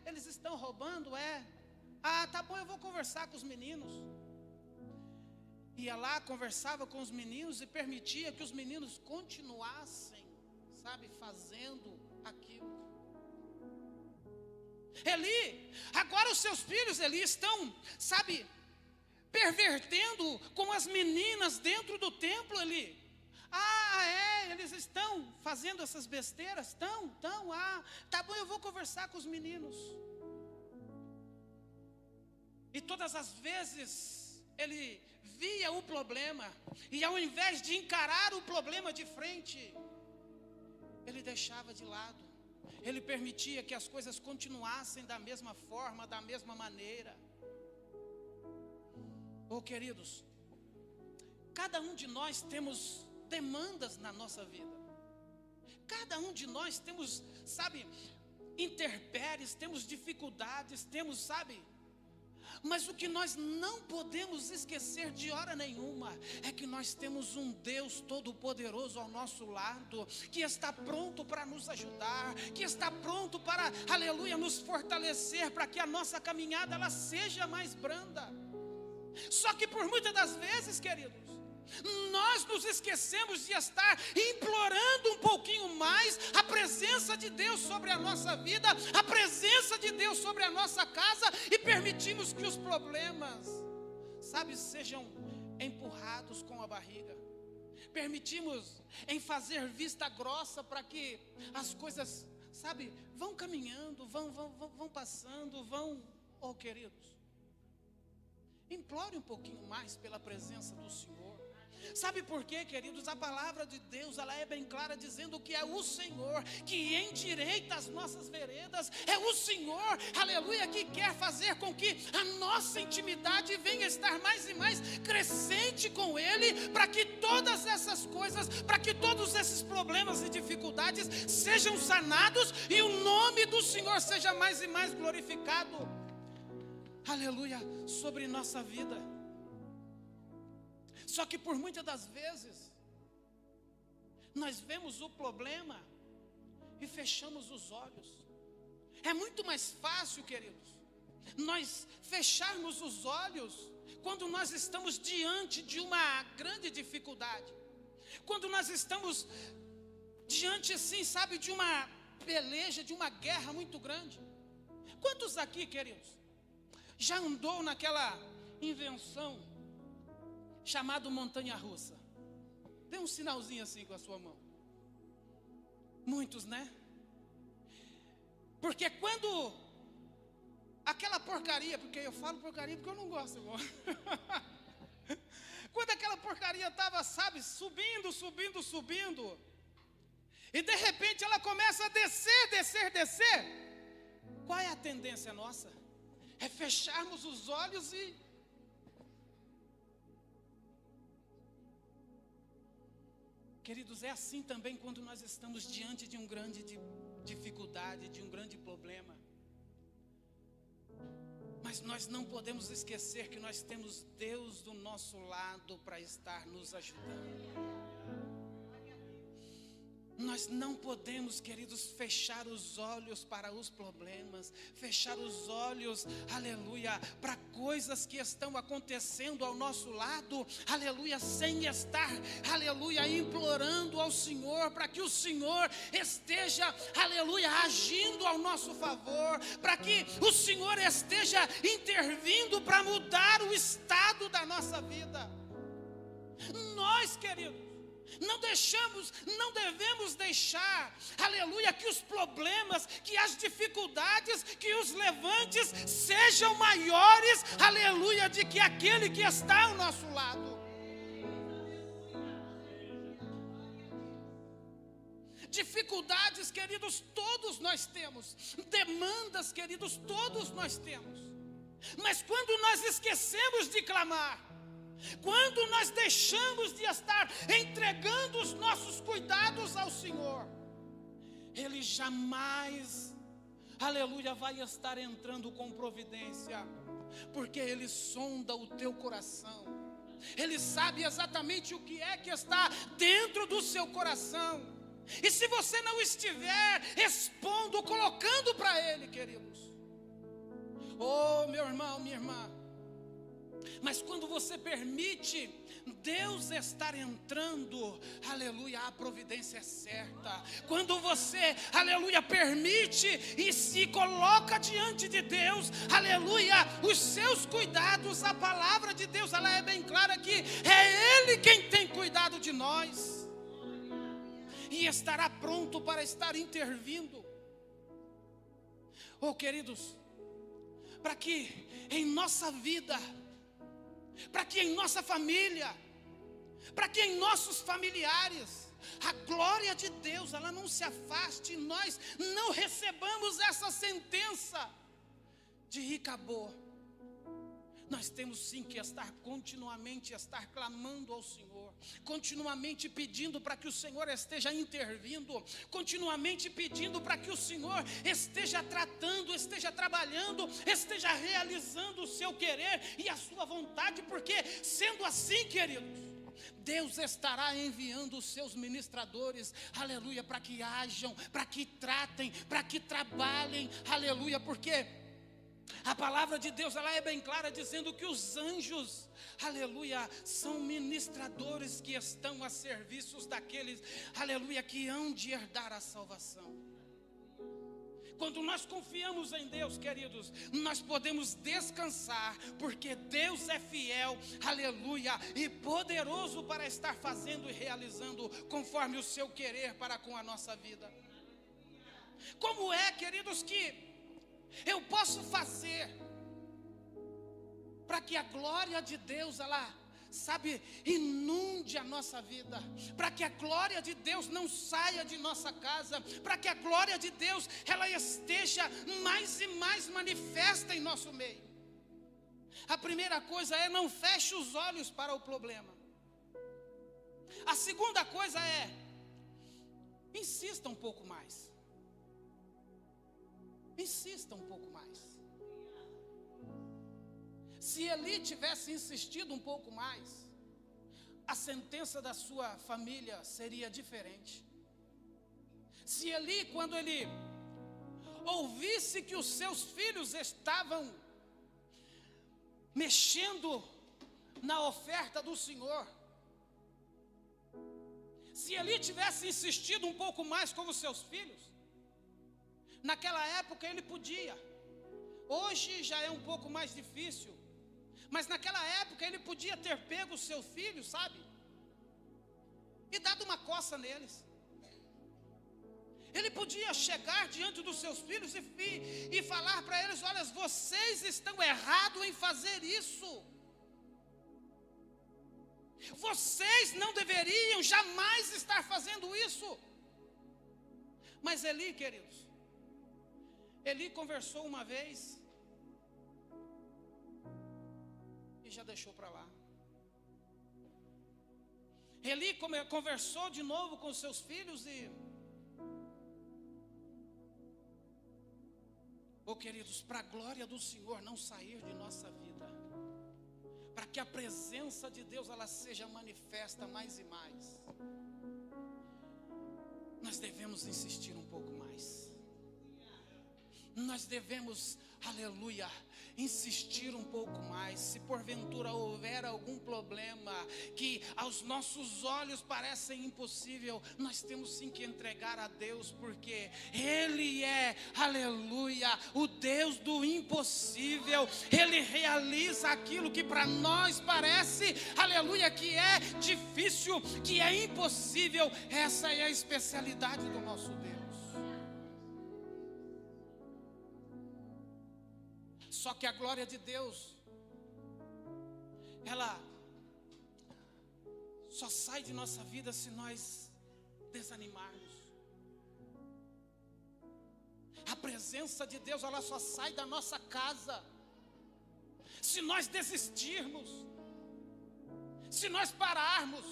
eles estão roubando, tá bom, eu vou conversar com os meninos. Ia lá, conversava com os meninos e permitia que os meninos continuassem, sabe, fazendo aquilo. Eli, agora os seus filhos, Eli, estão, sabe, pervertendo com as meninas dentro do templo, Eli. Eles estão fazendo essas besteiras? Tá bom, eu vou conversar com os meninos. E todas as vezes ele via o problema, e ao invés de encarar o problema de frente, ele deixava de lado. Ele permitia que as coisas continuassem da mesma forma, da mesma maneira. Queridos, cada um de nós temos demandas na nossa vida. Cada um de nós temos, sabe, intempéries, temos dificuldades, temos, sabe. Mas o que nós não podemos esquecer de hora nenhuma é que nós temos um Deus todo-poderoso ao nosso lado, que está pronto para nos ajudar, que está pronto para, aleluia, nos fortalecer, para que a nossa caminhada ela seja mais branda. Só que por muitas das vezes, queridos, nós nos esquecemos de estar implorando um pouquinho mais a presença de Deus sobre a nossa vida, a presença de Deus sobre a nossa casa, e permitimos que os problemas, sabe, sejam empurrados com a barriga. Permitimos em fazer vista grossa para que as coisas, sabe, vão caminhando, vão passando, queridos, implore um pouquinho mais pela presença do Senhor. Sabe por quê, queridos? A palavra de Deus, ela é bem clara, dizendo que é o Senhor que endireita as nossas veredas. É o Senhor, aleluia, que quer fazer com que a nossa intimidade venha estar mais e mais crescente com Ele, para que todas essas coisas, para que todos esses problemas e dificuldades sejam sanados e o nome do Senhor seja mais e mais glorificado, aleluia, sobre nossa vida. Só que por muitas das vezes, nós vemos o problema e fechamos os olhos. É muito mais fácil, queridos, nós fecharmos os olhos quando nós estamos diante de uma grande dificuldade. Quando nós estamos diante, assim, sabe, de uma peleja, de uma guerra muito grande. Quantos aqui, queridos, já andou naquela invenção chamado montanha-russa? Dê um sinalzinho assim com a sua mão. Muitos, né? Porque quando aquela porcaria, porque eu falo porcaria porque eu não gosto, irmão. Quando aquela porcaria estava, sabe, subindo, e de repente ela começa a descer, qual é a tendência nossa? É fecharmos os olhos e queridos, é assim também quando nós estamos diante de uma grande dificuldade, de um grande problema. Mas nós não podemos esquecer que nós temos Deus do nosso lado para estar nos ajudando. Nós não podemos, queridos, fechar os olhos para os problemas, fechar os olhos, aleluia, para coisas que estão acontecendo ao nosso lado, aleluia, sem estar, aleluia, implorando ao Senhor, para que o Senhor esteja, aleluia, agindo ao nosso favor, para que o Senhor esteja intervindo para mudar o estado da nossa vida. Nós, queridos, não devemos deixar, aleluia, que os problemas, que as dificuldades, que os levantes sejam maiores, aleluia, de que aquele que está ao nosso lado. Dificuldades, queridos, todos nós temos. Demandas, queridos, todos nós temos. Mas quando nós esquecemos de clamar, quando nós deixamos de estar entregando os nossos cuidados ao Senhor, Ele jamais, aleluia, vai estar entrando com providência, porque Ele sonda o teu coração, Ele sabe exatamente o que é que está dentro do seu coração, e se você não estiver expondo, colocando para Ele, queridos, oh meu irmão, minha irmã, mas quando você permite Deus estar entrando, aleluia, a providência é certa. Quando você, aleluia, permite e se coloca diante de Deus, aleluia, os seus cuidados, a palavra de Deus, ela é bem clara que é Ele quem tem cuidado de nós, e estará pronto para estar intervindo. Oh, queridos, para que em nossa vida, para que em nossa família, para que em nossos familiares, a glória de Deus, ela não se afaste, e nós não recebamos essa sentença de e acabou. Nós temos sim que continuamente estar clamando ao Senhor, continuamente pedindo para que o Senhor esteja intervindo, continuamente pedindo para que o Senhor esteja tratando, esteja trabalhando, esteja realizando o seu querer e a sua vontade, porque sendo assim, queridos, Deus estará enviando os seus ministradores, aleluia, para que hajam, para que tratem, para que trabalhem, aleluia, porque a palavra de Deus, ela é bem clara, dizendo que os anjos, aleluia, são ministradores que estão a serviço daqueles, aleluia, que hão de herdar a salvação. Quando nós confiamos em Deus, queridos, nós podemos descansar, porque Deus é fiel, aleluia, e poderoso para estar fazendo e realizando conforme o seu querer para com a nossa vida. Como é, queridos, que eu posso fazer para que a glória de Deus, ela inunde a nossa vida, para que a glória de Deus não saia de nossa casa, para que a glória de Deus, ela esteja mais e mais manifesta em nosso meio. A primeira coisa é: não feche os olhos para o problema. A segunda coisa é: insista um pouco mais. Insista um pouco mais. Se Eli tivesse insistido um pouco mais, a sentença da sua família seria diferente. Se Eli, quando ele ouvisse que os seus filhos estavam mexendo na oferta do Senhor, se Eli tivesse insistido um pouco mais com os seus filhos, naquela época ele podia. Hoje já é um pouco mais difícil, mas naquela época ele podia ter pego os seus filhos, sabe? E dado uma coça neles. Ele podia chegar diante dos seus filhos e falar para eles: olha, vocês estão errados em fazer isso. Vocês não deveriam jamais estar fazendo isso. Mas Eli, queridos, Eli conversou uma vez e já deixou para lá. Eli conversou de novo com seus filhos e... queridos, para a glória do Senhor não sair de nossa vida, para que a presença de Deus ela seja manifesta mais e mais, nós devemos insistir um pouco mais. Nós devemos, aleluia, insistir um pouco mais. Se porventura houver algum problema que aos nossos olhos parecem impossível, nós temos sim que entregar a Deus, porque Ele é, aleluia, o Deus do impossível. Ele realiza aquilo que para nós parece, aleluia, que é difícil, que é impossível. Essa é a especialidade do nosso Deus. Só que a glória de Deus, ela só sai de nossa vida se nós desanimarmos. A presença de Deus, ela só sai da nossa casa se nós desistirmos, se nós pararmos,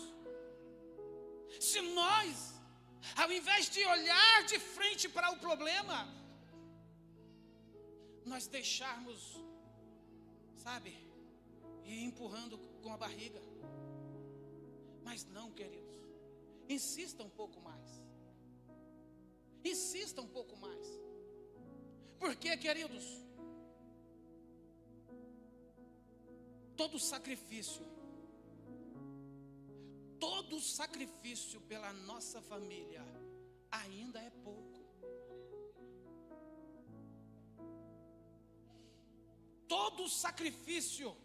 se nós, ao invés de olhar de frente para o problema, nós deixarmos, sabe, ir empurrando com a barriga. Mas não, queridos, insista um pouco mais. Insista um pouco mais. Porque, queridos, todo sacrifício pela nossa família ainda é pouco. Todo sacrifício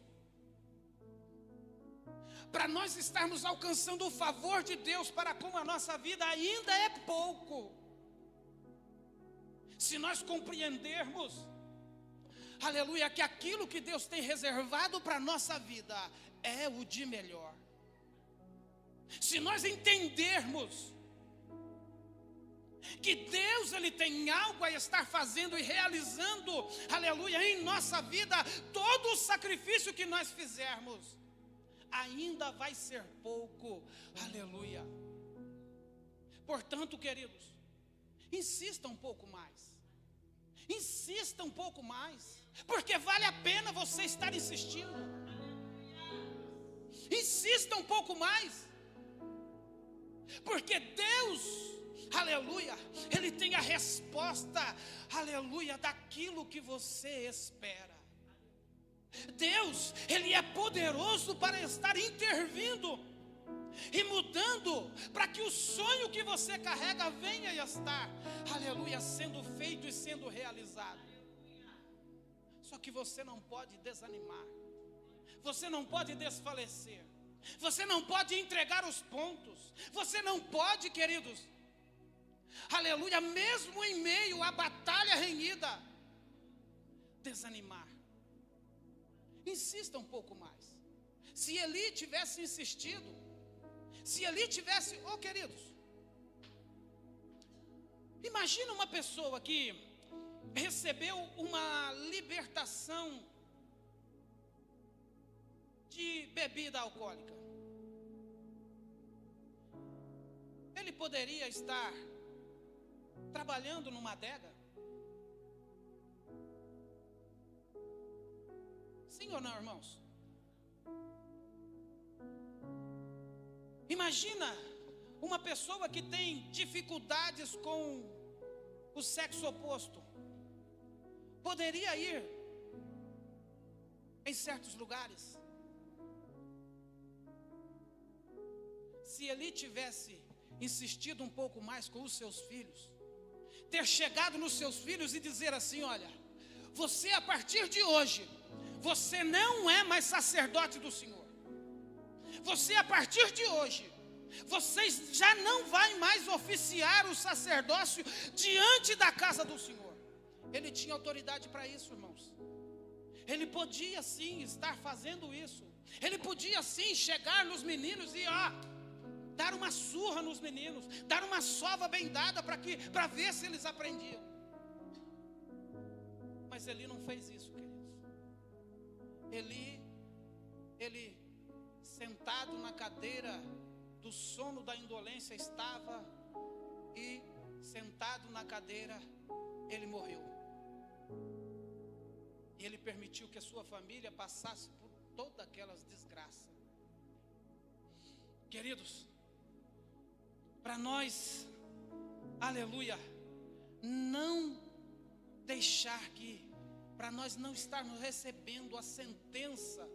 para nós estarmos alcançando o favor de Deus para com a nossa vida ainda é pouco. Se nós compreendermos, aleluia, que aquilo que Deus tem reservado para a nossa vida é o de melhor. Se nós entendermos que Deus ele tem algo a estar fazendo e realizando, aleluia, em nossa vida, todo o sacrifício que nós fizermos ainda vai ser pouco, aleluia. Portanto, queridos, insista um pouco mais. Insista um pouco mais, porque vale a pena você estar insistindo. Insista um pouco mais, porque Deus, aleluia, Ele tem a resposta, aleluia, daquilo que você espera. Deus, Ele é poderoso para estar intervindo e mudando, para que o sonho que você carrega venha a estar, aleluia, sendo feito e sendo realizado. Só que você não pode desanimar, você não pode desfalecer, você não pode entregar os pontos, você não pode, queridos, aleluia, mesmo em meio à batalha renhida, desanimar. Insista um pouco mais. Se Eli tivesse insistido, se Eli tivesse, queridos, imagina uma pessoa que recebeu uma libertação de bebida alcoólica. Ele poderia estar trabalhando numa adega? Sim ou não, irmãos? Imagina uma pessoa que tem dificuldades com o sexo oposto. Poderia ir em certos lugares. Se ele tivesse insistido um pouco mais com os seus filhos, ter chegado nos seus filhos e dizer assim: olha, você a partir de hoje, você não é mais sacerdote do Senhor. Você a partir de hoje, vocês já não vai mais oficiar o sacerdócio diante da casa do Senhor. Ele tinha autoridade para isso, irmãos. Ele podia sim estar fazendo isso. Ele podia sim chegar nos meninos e dar uma surra nos meninos, dar uma sova bem dada para ver se eles aprendiam. Mas Eli não fez isso, queridos. Ele sentado na cadeira do sono da indolência estava, e sentado na cadeira ele morreu. E ele permitiu que a sua família passasse por todas aquelas desgraças. Queridos, para nós, aleluia, não deixar para nós não estarmos recebendo a sentença,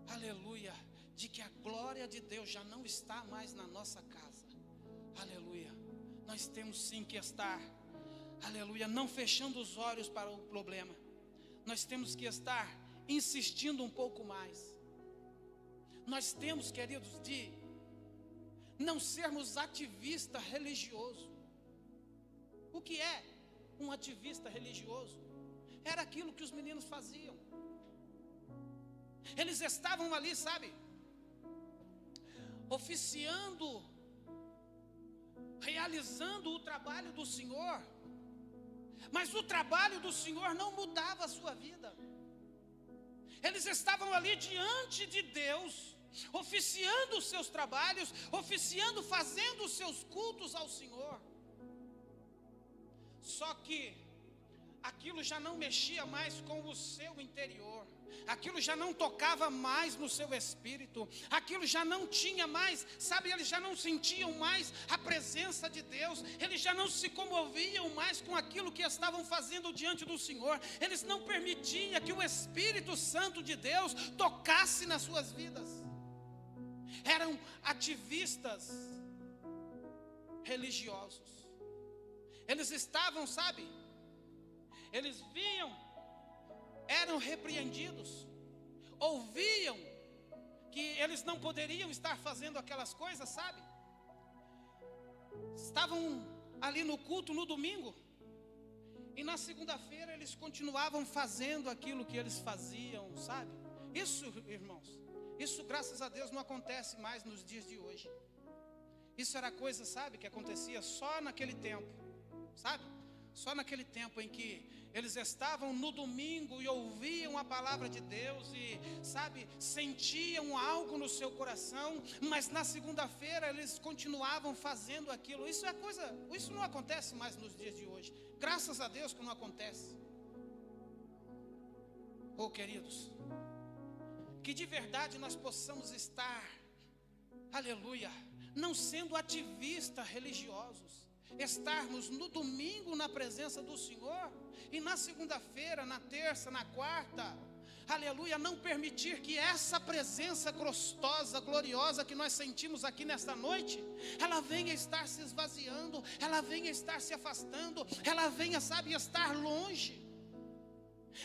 aleluia, de que a glória de Deus já não está mais na nossa casa, aleluia, nós temos sim que estar, aleluia, não fechando os olhos para o problema, nós temos que estar insistindo um pouco mais, nós temos, queridos, de não sermos ativista religioso. O que é um ativista religioso? Era aquilo que os meninos faziam. Eles estavam ali, sabe, oficiando, realizando o trabalho do Senhor, mas o trabalho do Senhor não mudava a sua vida. Eles estavam ali diante de Deus, oficiando os seus trabalhos, oficiando, fazendo os seus cultos ao Senhor. Só que aquilo já não mexia mais com o seu interior, aquilo já não tocava mais no seu espírito, aquilo já não tinha mais, sabe, eles já não sentiam mais a presença de Deus, eles já não se comoviam mais com aquilo que estavam fazendo diante do Senhor, eles não permitiam que o Espírito Santo de Deus tocasse nas suas vidas. Eram ativistas religiosos. Eles estavam, sabe, eles viam, eram repreendidos, ouviam que eles não poderiam estar fazendo aquelas coisas, sabe? Estavam ali no culto no domingo, e na segunda-feira eles continuavam fazendo aquilo que eles faziam, sabe? Isso, irmãos, isso, graças a Deus, não acontece mais nos dias de hoje. Isso era coisa, sabe, que acontecia só naquele tempo, sabe? Só naquele tempo em que eles estavam no domingo e ouviam a palavra de Deus e, sabe, sentiam algo no seu coração, mas na segunda-feira eles continuavam fazendo aquilo. Isso não acontece mais nos dias de hoje. Graças a Deus que não acontece. Queridos, que de verdade nós possamos estar, aleluia, não sendo ativistas religiosos, estarmos no domingo na presença do Senhor e na segunda-feira, na terça, na quarta, aleluia, não permitir que essa presença gostosa, gloriosa que nós sentimos aqui nesta noite, ela venha estar se esvaziando, ela venha estar se afastando, ela venha, sabe, estar longe.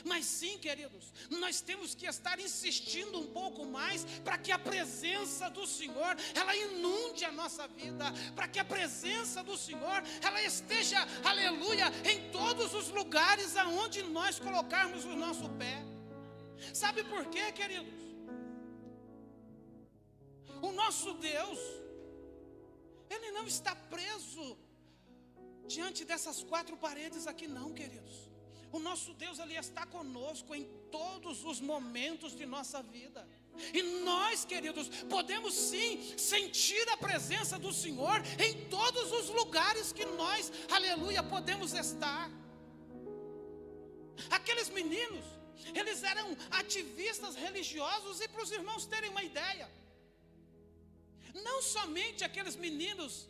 Mas sim, queridos, nós temos que estar insistindo um pouco mais para que a presença do Senhor, ela inunde a nossa vida, para que a presença do Senhor, ela esteja, aleluia, em todos os lugares aonde nós colocarmos o nosso pé. Sabe por quê, queridos? O nosso Deus, Ele não está preso diante dessas quatro paredes aqui não, queridos. O nosso Deus, Ele está conosco em todos os momentos de nossa vida. E nós, queridos, podemos sim sentir a presença do Senhor em todos os lugares que nós, aleluia, podemos estar. Aqueles meninos, eles eram ativistas religiosos, e para os irmãos terem uma ideia, não somente aqueles meninos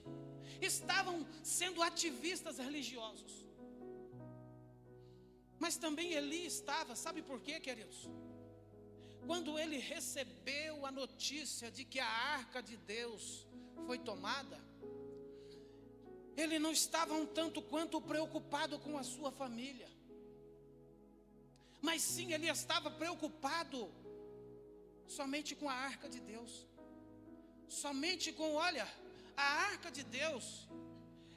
estavam sendo ativistas religiosos, mas também Eli estava, sabe por quê, queridos? Quando ele recebeu a notícia de que a arca de Deus foi tomada, ele não estava um tanto quanto preocupado com a sua família, mas sim ele estava preocupado somente com a arca de Deus. Somente com, olha, a arca de Deus,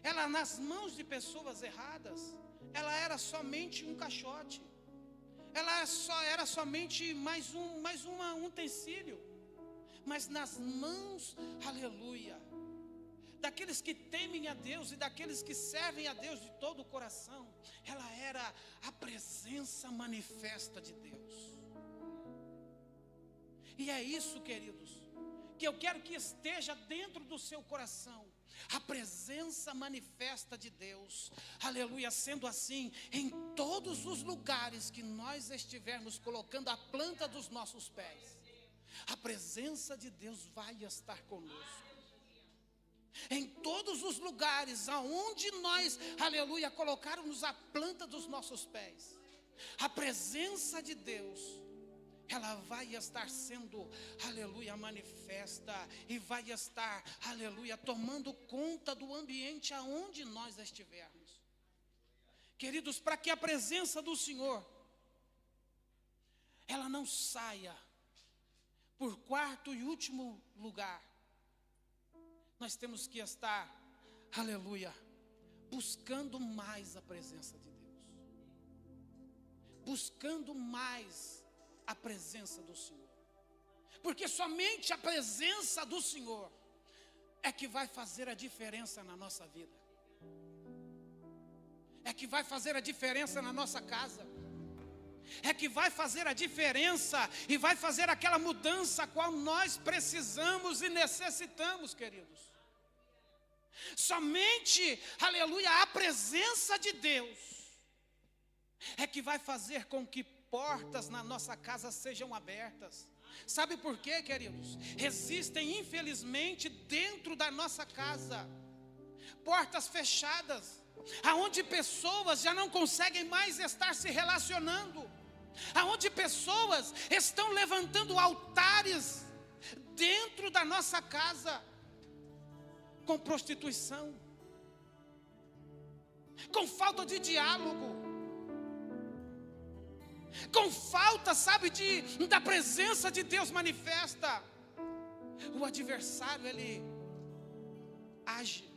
ela nas mãos de pessoas erradas, ela era somente um caixote. Ela só era somente mais um utensílio. Mas nas mãos, aleluia, daqueles que temem a Deus e daqueles que servem a Deus de todo o coração, ela era a presença manifesta de Deus. E é isso, queridos, que eu quero que esteja dentro do seu coração. A presença manifesta de Deus, aleluia. Sendo assim, em todos os lugares que nós estivermos colocando a planta dos nossos pés, a presença de Deus vai estar conosco. Em todos os lugares aonde nós, aleluia, colocarmos a planta dos nossos pés, a presença de Deus, ela vai estar sendo, aleluia, manifesta, e vai estar, aleluia, tomando conta do ambiente aonde nós estivermos. Queridos, para que a presença do Senhor, ela não saia por quarto e último lugar, nós temos que estar, aleluia, buscando mais a presença de Deus, buscando mais a presença do Senhor, porque somente a presença do Senhor é que vai fazer a diferença na nossa vida, é que vai fazer a diferença na nossa casa, é que vai fazer a diferença e vai fazer aquela mudança a qual nós precisamos e necessitamos, queridos. Somente, aleluia, a presença de Deus é que vai fazer com que portas na nossa casa sejam abertas. Sabe por quê, queridos? Existem, infelizmente, dentro da nossa casa, portas fechadas, aonde pessoas já não conseguem mais estar se relacionando, aonde pessoas estão levantando altares dentro da nossa casa, com prostituição, com falta de diálogo, com falta, sabe, da presença de Deus manifesta. O adversário, ele age,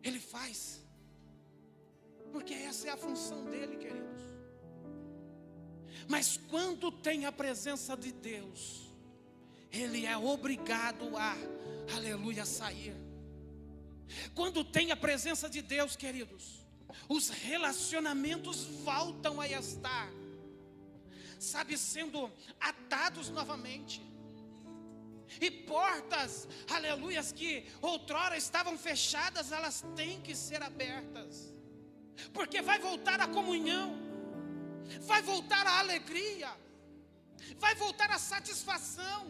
ele faz, porque essa é a função dele, queridos. Mas quando tem a presença de Deus, ele é obrigado a, aleluia, sair. Quando tem a presença de Deus, queridos, os relacionamentos voltam a estar, sabe, sendo atados novamente. E portas, aleluias, que outrora estavam fechadas, elas têm que ser abertas, porque vai voltar a comunhão, vai voltar a alegria, vai voltar a satisfação,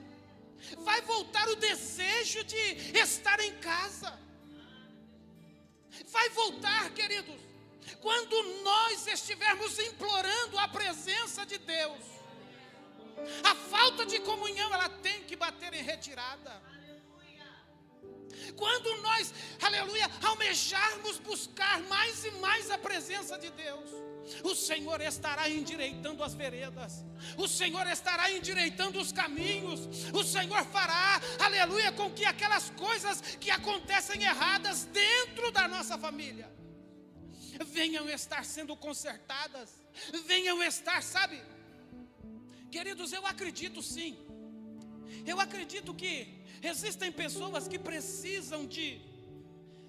vai voltar o desejo de estar em casa, vai voltar, queridos, quando nós estivermos implorando a presença de Deus. A falta de comunhão, ela tem que bater em retirada. Quando nós, aleluia, almejarmos buscar mais e mais a presença de Deus, o Senhor estará endireitando as veredas, o Senhor estará endireitando os caminhos, o Senhor fará, aleluia, com que aquelas coisas que acontecem erradas dentro da nossa família venham estar sendo consertadas, venham estar, sabe, queridos, eu acredito sim, eu acredito que Existem pessoas que precisam de,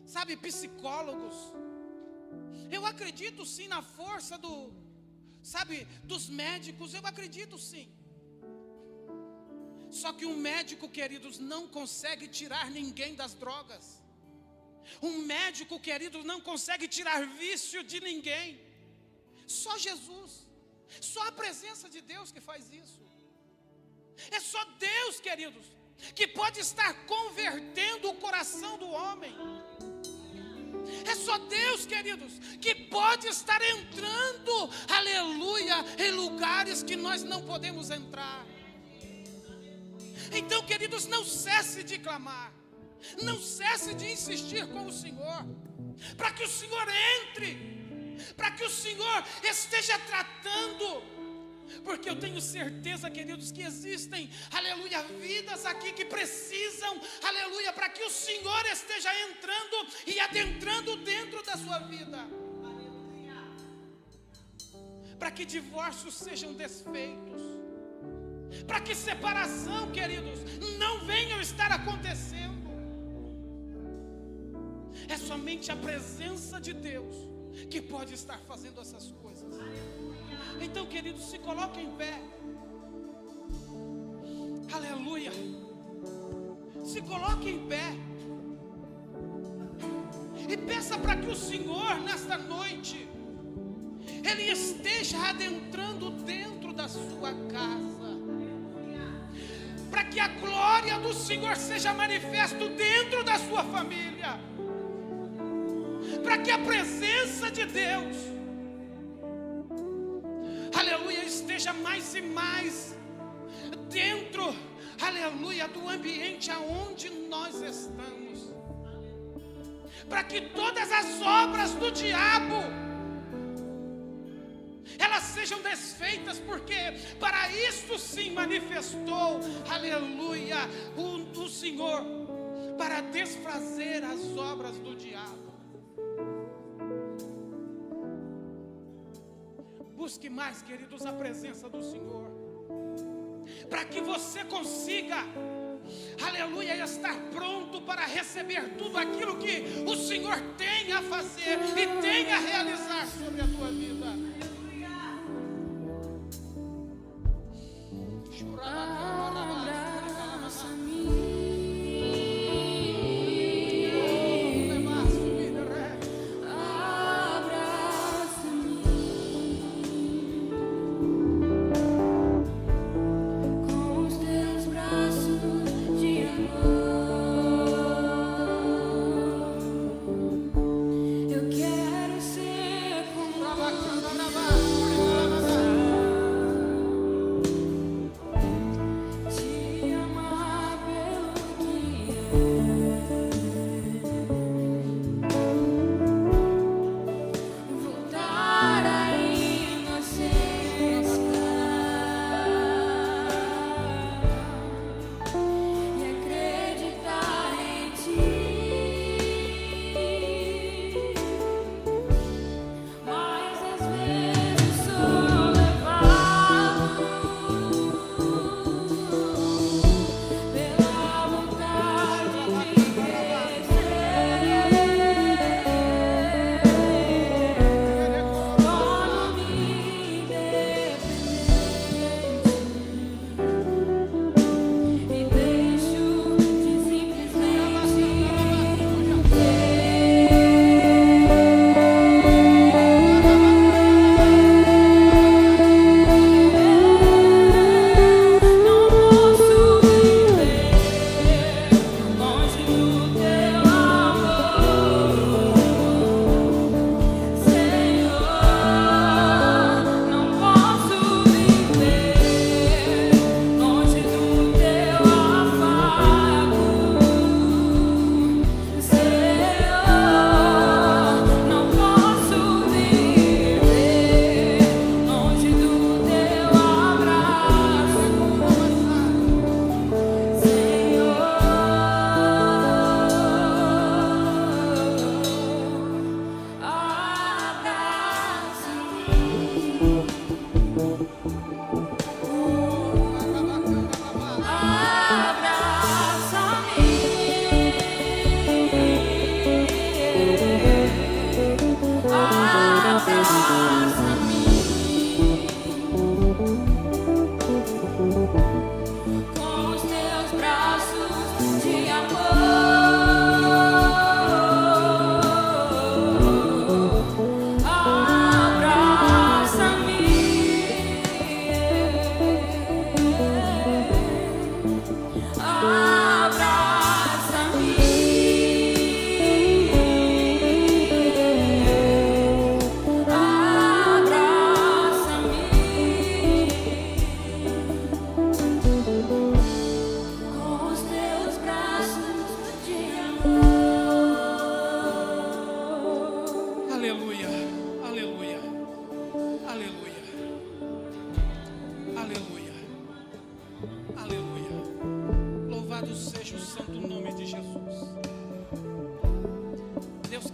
sabe, psicólogos. Eu acredito sim na força dos médicos, eu acredito sim. Só que um médico, queridos, não consegue tirar ninguém das drogas. Um médico, queridos, não consegue tirar vício de ninguém. Só Jesus, só a presença de Deus que faz isso. É só Deus, queridos, que pode estar convertendo o coração do homem. É só Deus, queridos, que pode estar entrando, aleluia, em lugares que nós não podemos entrar. Então, queridos, não cesse de clamar, não cesse de insistir com o Senhor, para que o Senhor entre, para que o Senhor esteja tratando, porque eu tenho certeza, queridos, que existem, aleluia, vidas aqui que precisam, aleluia, para que o Senhor esteja entrando e adentrando dentro da sua vida, para que divórcios sejam desfeitos, para que separação, queridos, não venham estar acontecendo. É somente a presença de Deus que pode estar fazendo essas coisas. Então, queridos, se coloquem em pé. Aleluia. Se coloque em pé e peça para que o Senhor, nesta noite, Ele esteja adentrando dentro da sua casa, para que a glória do Senhor seja manifesto dentro da sua família, para que a presença de Deus, aleluia, esteja mais e mais dentro, aleluia, do ambiente aonde nós estamos, para que todas as obras do diabo elas sejam desfeitas, porque para isto sim manifestou, aleluia, o Senhor, para desfazer as obras do diabo. Busque mais, queridos, a presença do Senhor, para que você consiga, aleluia, estar pronto para receber tudo aquilo que o Senhor tem a fazer e tem a realizar sobre a tua vida.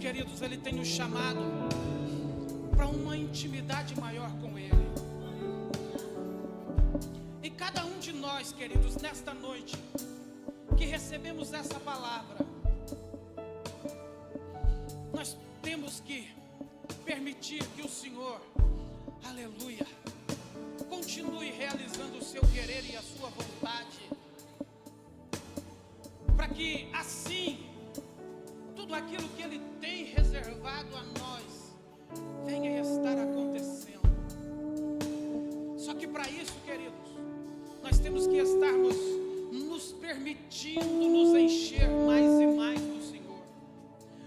Queridos, Ele tem nos chamado para uma intimidade maior com Ele. E cada um de nós, queridos, nesta noite, que recebemos essa palavra, nós temos que permitir que o Senhor, aleluia, continue realizando o seu querer e a sua vontade, para que assim, tudo aquilo que Ele tem reservado a nós venha a estar acontecendo. Só que para isso, queridos, nós temos que estarmos nos permitindo nos encher mais e mais do Senhor,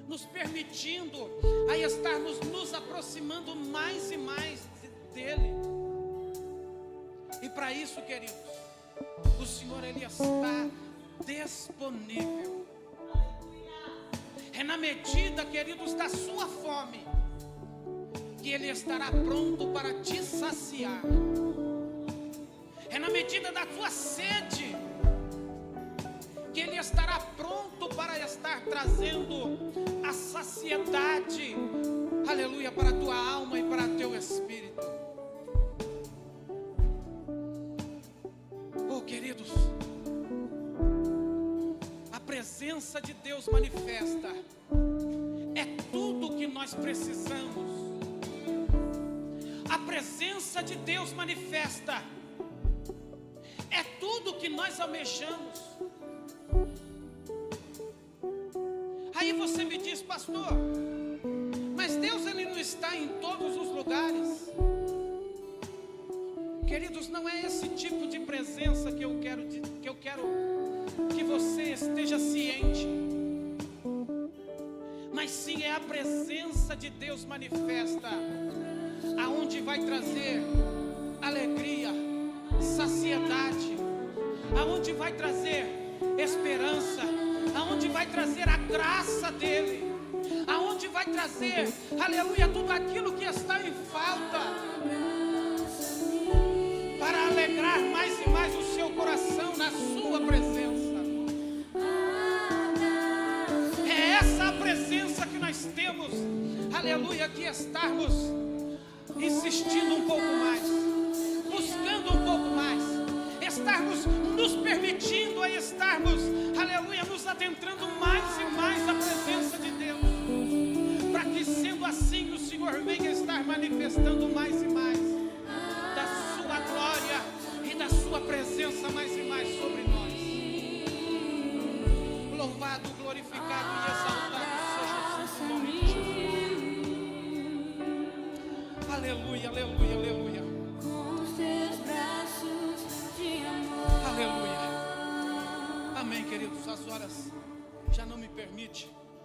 nos permitindo a estarmos nos aproximando mais e mais dEle. E para isso, queridos, o Senhor, Ele está disponível. É na medida, queridos, da sua fome que Ele estará pronto para te saciar. É na medida da tua sede que Ele estará pronto para estar trazendo a saciedade, aleluia, para a tua alma e para o teu espírito. Oh, queridos, a presença de Deus manifesta é tudo o que nós precisamos. A presença de Deus manifesta é tudo o que nós almejamos. Aí você me diz, pastor, mas Deus, Ele não está em todos os lugares. Queridos, não é esse tipo de presença que eu quero que você esteja ciente, mas sim é a presença de Deus manifesta, aonde vai trazer alegria, saciedade, aonde vai trazer esperança, aonde vai trazer a graça dEle, aonde vai trazer, aleluia, tudo aquilo que está em falta, para alegrar mais e mais o seu coração na sua presença. É essa a presença que nós temos, aleluia, que estarmos insistindo um pouco mais, buscando um pouco mais, estarmos nos permitindo a estarmos, aleluia, nos adentrando mais e mais na presença de Deus, para que sendo assim o Senhor venha estar manifestando mais e mais da sua glória e da sua presença mais e mais sobre nós. Louvado, glorificado e exaltado seja o santo nome de Jesus. Aleluia, aleluia, aleluia. Com os teus braços de amor. Aleluia. Amém, queridos. As horas já não me permitem.